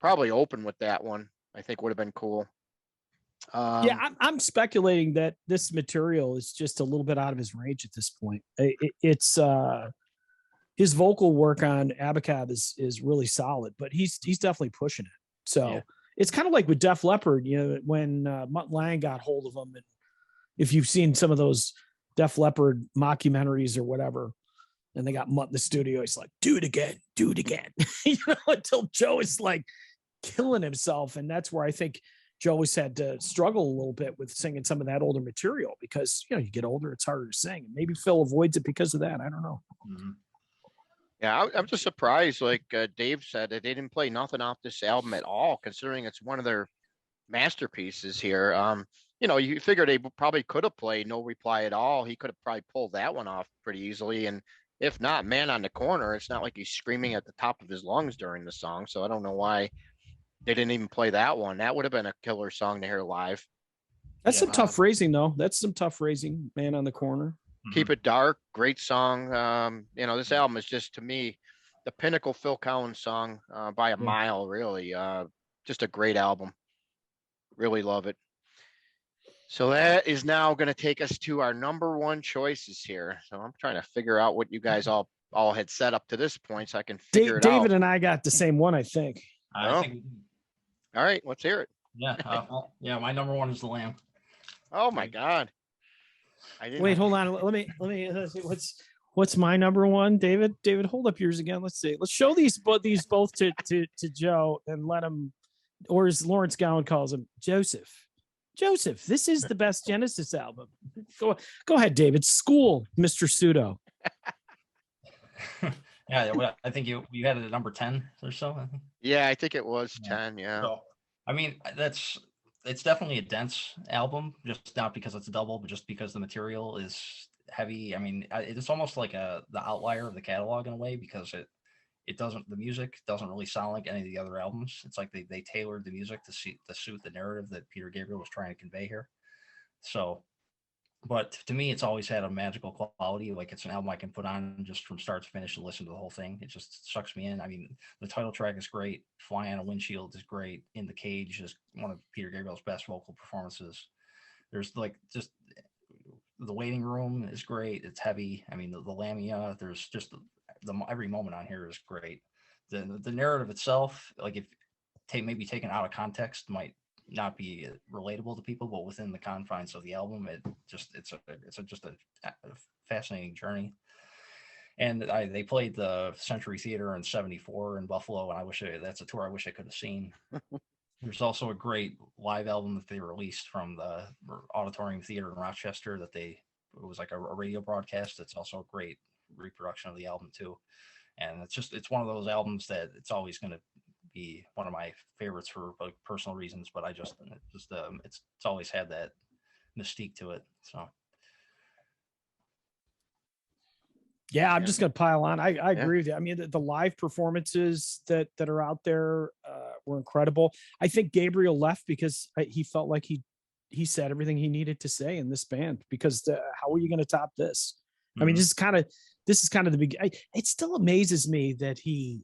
probably open with that one. I think would have been cool. I'm speculating that this material is just a little bit out of his range at this point. It's his vocal work on Abacab is really solid, but he's definitely pushing it. So Yeah. it's kind of like with Def Leppard, when Mutt Lange got hold of him, and if you've seen some of those Def Leppard mockumentaries or whatever, and they got Mutt in the studio, he's like, do it again, until Joe is like killing himself. And that's where I think Joe always had to struggle a little bit with singing some of that older material because, you get older, it's harder to sing. And maybe Phil avoids it because of that. I don't know. Mhm. Yeah, I'm just surprised. Like Dave said, that they didn't play nothing off this album at all, considering it's one of their masterpieces here. You figure they probably could have played No Reply at All. He could have probably pulled that one off pretty easily. And if not, Man on the Corner, it's not like he's screaming at the top of his lungs during the song. So I don't know why they didn't even play that one. That would have been a killer song to hear live. That's Yeah. some tough phrasing, though. That's some tough phrasing, Man on the Corner. Keep It Dark, great song. This album is just to me the pinnacle Phil Collins song by a mile, really. Just a great album. Really love it. So that is now going to take us to our number one choices here. So I'm trying to figure out what you guys all had set up to this point so I can figure it out. David and I got the same one, I think. I think. All right, let's hear it. Yeah. My number one is The Lamb. Oh my God. Wait, hold on. Let me let's see. What's my number one, David? David, hold up yours again. Let's see. Let's show these both to Joe and let him, or as Lawrence Gowan calls him, Joseph. Joseph, this is the best Genesis album. Go ahead, David. School, Mr. Suto. Yeah, I think you had it at number 10 or so. Yeah, I think it was 10. Yeah. So, I mean, it's definitely a dense album, just not because it's a double, but just because the material is heavy. I mean, it's almost like the outlier of the catalog in a way, because the music doesn't really sound like any of the other albums. It's like they tailored the music to suit the narrative that Peter Gabriel was trying to convey here. So, but to me, it's always had a magical quality. Like, it's an album I can put on just from start to finish and listen to the whole thing. It just sucks me in. I mean, the title track is great. Fly on a Windshield is great. In the Cage is one of Peter Gabriel's best vocal performances. There's like just The Waiting Room is great. It's heavy. I mean, the Lamia, there's just every moment on here is great. The narrative itself, like, if maybe taken out of context, might not be relatable to people, but within the confines of the album, it's just a fascinating journey. And they played the Century Theater in '74 in Buffalo, and that's a tour I wish I could have seen. There's also a great live album that they released from the Auditorium Theater in Rochester it was like a radio broadcast. It's also a great reproduction of the album too. And it's one of those albums that it's always going to be one of my favorites for like personal reasons, but it's always had that mystique to it. So yeah, I'm just going to pile on. I agree with you. I mean, the live performances that are out there were incredible. I think Gabriel left because he felt like he said everything he needed to say in this band, because how are you going to top this? I mean, Mhm. this is kind of the big, it still amazes me that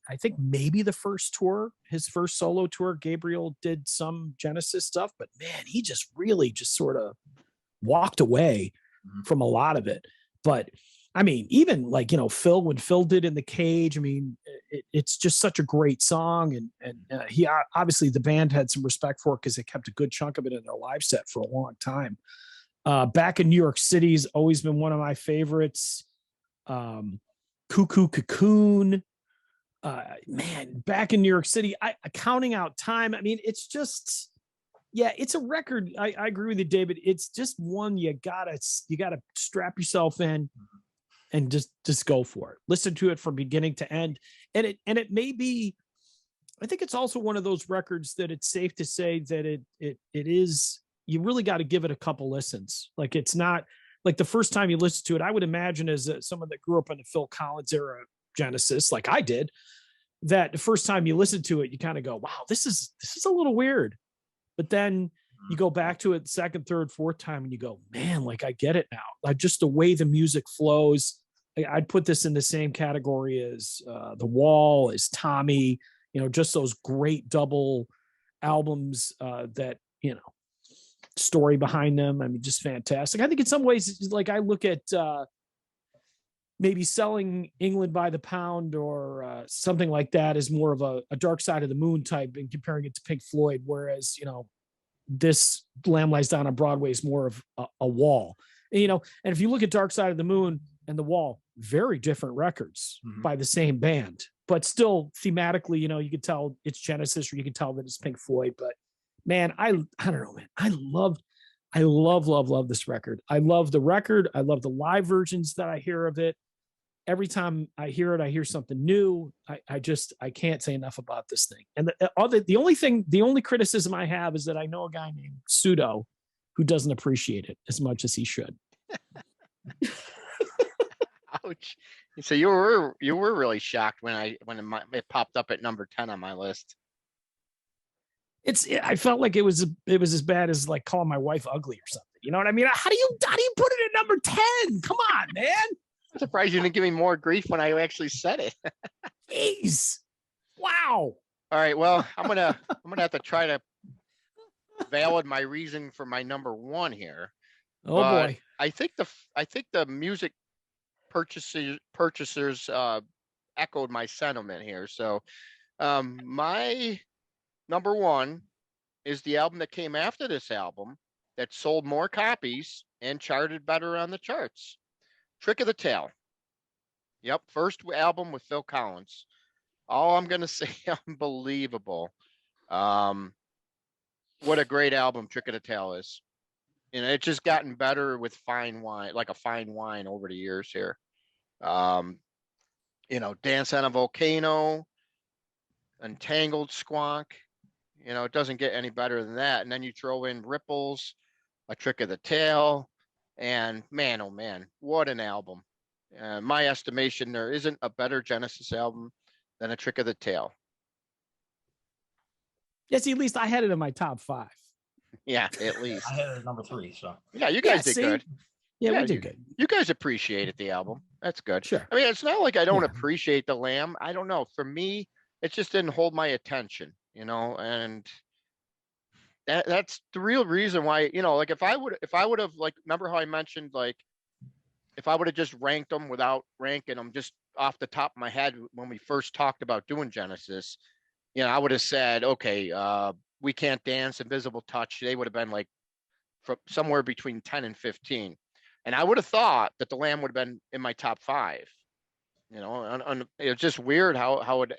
I think maybe the first tour, his first solo tour, Gabriel did some Genesis stuff, but man, he just really just sort of walked away Mhm. from a lot of it. But I mean, even like, Phil, when Phil did In the Cage, I mean, it's just such a great song. And he obviously, the band had some respect for it because they kept a good chunk of it in their live set for a long time. Back in New York City's always been one of my favorites. Cuckoo Cocoon. Man, Back in New York City, Counting Out Time. I mean, it's just, yeah, it's a record. I agree with you, David. It's just one you gotta strap yourself in and just go for it. Listen to it from beginning to end. And it may be, I think it's also one of those records that it's safe to say that it is, you really got to give it a couple listens. Like, it's not like the first time you listen to it, I would imagine, as someone that grew up in the Phil Collins era Genesis, like I did, that the first time you listen to it, you kind of go, wow, this is a little weird. But then you go back to it second, third, fourth time and you go, man, like I get it now. Like, just the way the music flows. I'd put this in the same category as The Wall, as Tommy, just those great double albums that, story behind them. I mean, just fantastic. I think in some ways, like I look at maybe Selling England by the Pound or something like that as more of a Dark Side of the Moon type, and comparing it to Pink Floyd. Whereas, this Lamb Lies Down on Broadway is more of a Wall, and if you look at Dark Side of the Moon and The Wall, very different records by the same band, but still thematically, you can tell it's Genesis, or you can tell that it's Pink Floyd. But man, I don't know, man. I love this record. I love the record. I love the live versions that I hear of it. Every time I hear it, I hear something new. I can't say enough about this thing. And the only criticism I have is that I know a guy named Suto who doesn't appreciate it as much as he should. Ouch. So you were really shocked when it popped up at number 10 on my list. I felt like it was as bad as like calling my wife ugly or something. You know what I mean? How do you put it at number 10? Come on, man. I'm surprised you didn't give me more grief when I actually said it. Jeez. Wow. All right. Well, I'm gonna have to try to valid my reason for my number 1 here. Oh boy. I think the music purchasers echoed my sentiment here. So my number 1 is the album that came after this album that sold more copies and charted better on the charts. Trick of the Tail. Yep, first album with Phil Collins. All I'm gonna say, unbelievable. What a great album Trick of the Tail is. It's just gotten better with fine wine, like a fine wine over the years here. Dance on a Volcano, Entangled, Squonk. It doesn't get any better than that. And then you throw in Ripples, A Trick of the Tail, and man, oh man, what an album. My estimation, there isn't a better Genesis album than A Trick of the Tail. Yeah, see, at least I had it in my top 5. Yeah, at least. I had it at number 3, so. Yeah, you guys did good. Yeah, we did good. You guys appreciated the album. That's good. Sure. I mean, it's not like I don't appreciate the Lamb. I don't know. For me, it just didn't hold my attention, and that's the real reason why, like if I would have, like, remember how I mentioned, like, if I would have just ranked them without ranking them, just off the top of my head when we first talked about doing Genesis, I would have said, okay, We Can't Dance, Invisible Touch, they would have been like from somewhere between 10 and 15. And I would have thought that the Lamb would have been in my top 5. It's just weird how it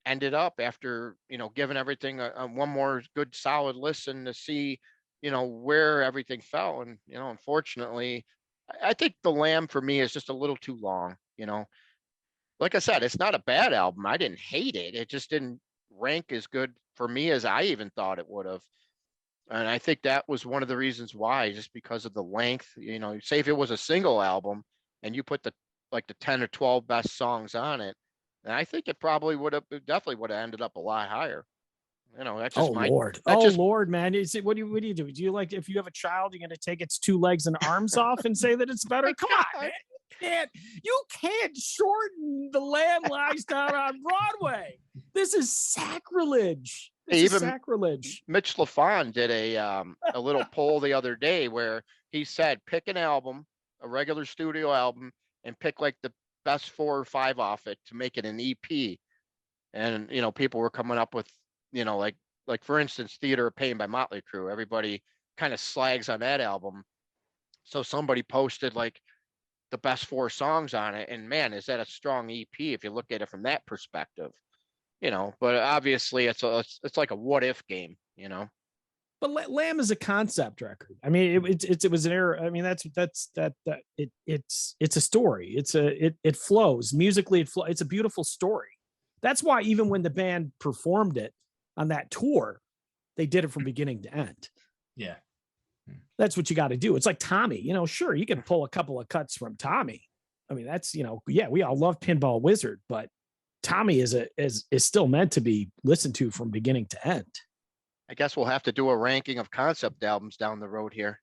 ended up after, giving everything one more good solid listen to see, where everything fell. And, unfortunately, I think the Lamb for me is just a little too long. Like I said, it's not a bad album. I didn't hate it. It just didn't rank as good for me as I even thought it would have. And I think that was one of the reasons why, just because of the length. Say if it was a single album and you put the 10 or 12 best songs on it, then I think it definitely would have ended up a lot higher. You know, that's Oh just my, Lord. that's Oh just, Lord, man. Is it what do you do? Do you like if you have a child, you're gonna take its 2 legs and arms off and say that it's better? Come on, man. You can't shorten The Lamb Lies Down on Broadway. This is sacrilege. This is even sacrilege. Mitch LaFon did a little poll the other day where he said, pick an album, a regular studio album, and pick like the best 4 or 5 off it to make it an EP. And, you know, people were coming up with, you know, like for instance, Theater of Pain by Motley Crue. Everybody kind of slags on that album. So somebody posted like the best 4 songs on it. And man, is that a strong EP if you look at it from that perspective, you know, but obviously it's like a what if game, you know. But Lamb is a concept record. I mean, it was an error. I mean, it's a story. It flows musically. It's a beautiful story. That's why even when the band performed it on that tour, they did it from beginning to end. Yeah. That's what you got to do. It's like Tommy, you know, sure, you can pull a couple of cuts from Tommy. I mean, that's, you know, yeah, we all love Pinball Wizard, but Tommy is still meant to be listened to from beginning to end. I guess we'll have to do a ranking of concept albums down the road here.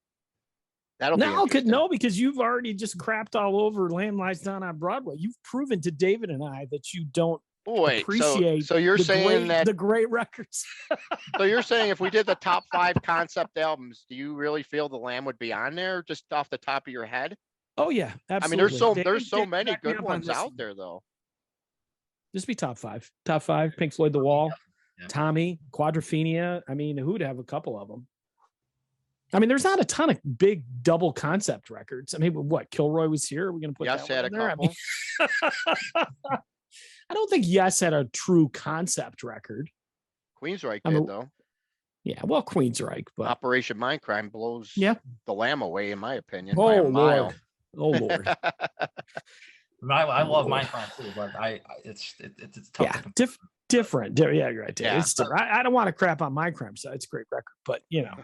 That'll be No, interesting. no, because you've already just crapped all over Lamb Lies Down on Broadway. You've proven to David and I that you don't appreciate so you're saying that the great records. so you're saying if we did the top 5 concept albums, do you really feel the Lamb would be on there just off the top of your head? Oh yeah, absolutely. I mean, there's so David, many back me good up on ones this out one. there though. Just be top 5. Top 5, Pink Floyd, The Wall, Yeah. Tommy, Quadrophenia. I mean, who'd have a couple of them? I mean, there's not a ton of big double concept records. I mean, what, Kilroy Was Here? Are we going to put Yes, that had one a in there? couple. I mean, I don't think Yes had a true concept record. Queensryche I mean, did though. Yeah, well, Queensryche, but Operation Mindcrime blows yeah, the Lamb away, in my opinion, by oh a mile. Lord, oh Lord. I love Lord. Minecraft too, but it's tough. Yeah, to compare. different. Yeah, you're right. Yeah. It's different. I don't want to crap on Mindcrime, so it's a great record, but you know,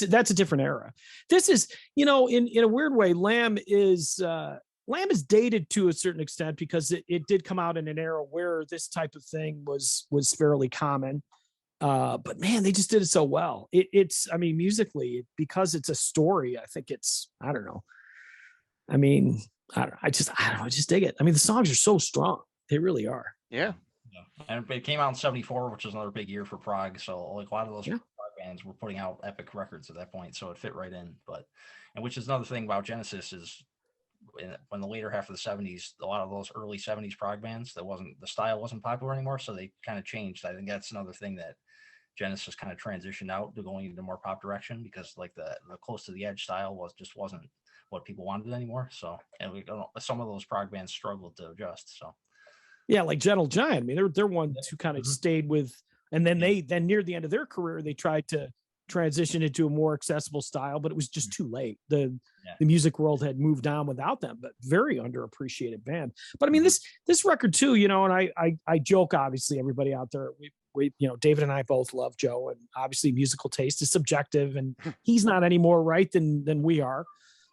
that's a different era. This is, you know, in a weird way, Lamb is dated to a certain extent because it did come out in an era where this type of thing was fairly common. But man, they just did it so well. It's, I mean, musically, because it's a story, I think it's, I don't know. I mean, I just dig it. I mean, the songs are so strong. They really are. Yeah. Yeah. And it came out in '74, which was another big year for prog. So like a lot of those prog bands were putting out epic records at that point, so it fit right in. And which is another thing about Genesis is when the later half of the '70s, a lot of those early '70s prog bands, the style wasn't popular anymore, so they kind of changed. I think that's another thing that Genesis kind of transitioned out to going into more pop direction, because like the close to the edge style wasn't what people wanted anymore. So, and some of those prog bands struggled to adjust. So, yeah, like Gentle Giant. I mean, they're ones who kind of stayed with, and then then near the end of their career, they tried to transition into a more accessible style, but it was just too late. The music world had moved on without them, but very underappreciated band. But I mean, this record too, you know, and I joke, obviously, everybody out there, we you know, David and I both love Joe, and obviously musical taste is subjective, and he's not any more right than we are.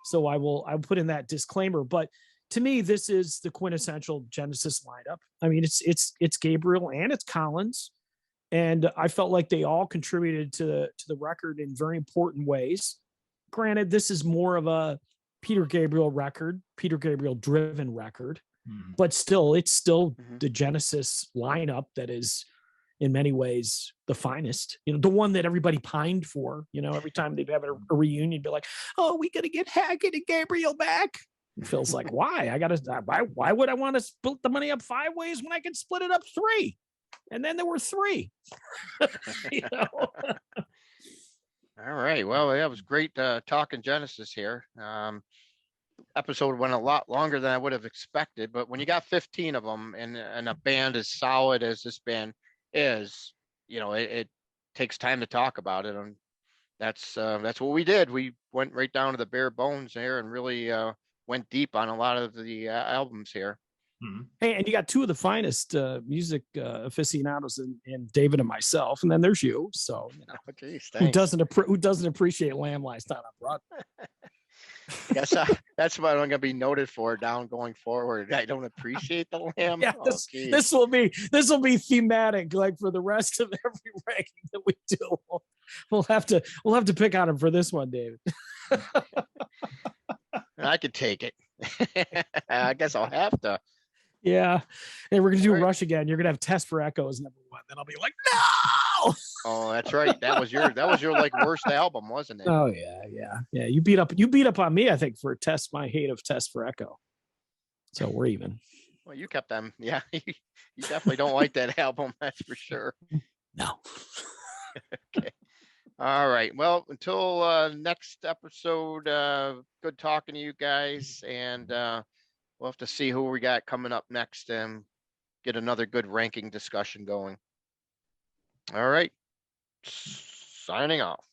So I'll put in that disclaimer. But to me, this is the quintessential Genesis lineup. I mean, it's Gabriel and it's Collins, and I felt like they all contributed to the record in very important ways. Granted, this is more of a Peter Gabriel record, Peter Gabriel driven record, but still, it's still the Genesis lineup that is in many ways the finest, you know, the one that everybody pined for, you know, every time they'd have a reunion, be like, oh, we got to get Hackett and Gabriel back. It feels like, why would I want to split the money up 5 ways when I can split it up 3? And then there were 3. You know? All right. Well, that was great talking Genesis here. Episode went a lot longer than I would have expected, but when you got 15 of them and a band as solid as this band is, you know, it takes time to talk about it, and that's what we did. We went right down to the bare bones there and really went deep on a lot of the albums here. Hey, and you got 2 of the finest music aficionados in David and myself, and then there's you. So, you know, Oh, geez, who doesn't appreciate Lamb Lies Down on Broadway? I guess that's what I'm gonna be noted for down going forward. I don't appreciate the lamb. Yeah, Oh, geez. this will be thematic like for the rest of every ranking that we do. We'll have to pick on him for this one, David. I could take it. I guess I'll have to. Yeah. And we're gonna do All right. Rush again. You're gonna have Test for Echo as number one. Then I'll be like, no. Oh, that's right. That was your like worst album, wasn't it? Oh yeah. You beat up on me, I think, for my hate of Test for Echo. So we're even. Well, you kept them. Yeah, you definitely don't like that album. That's for sure. No. Okay. All right. Well, until next episode, good talking to you guys, and we'll have to see who we got coming up next and get another good ranking discussion going. All right. Signing off.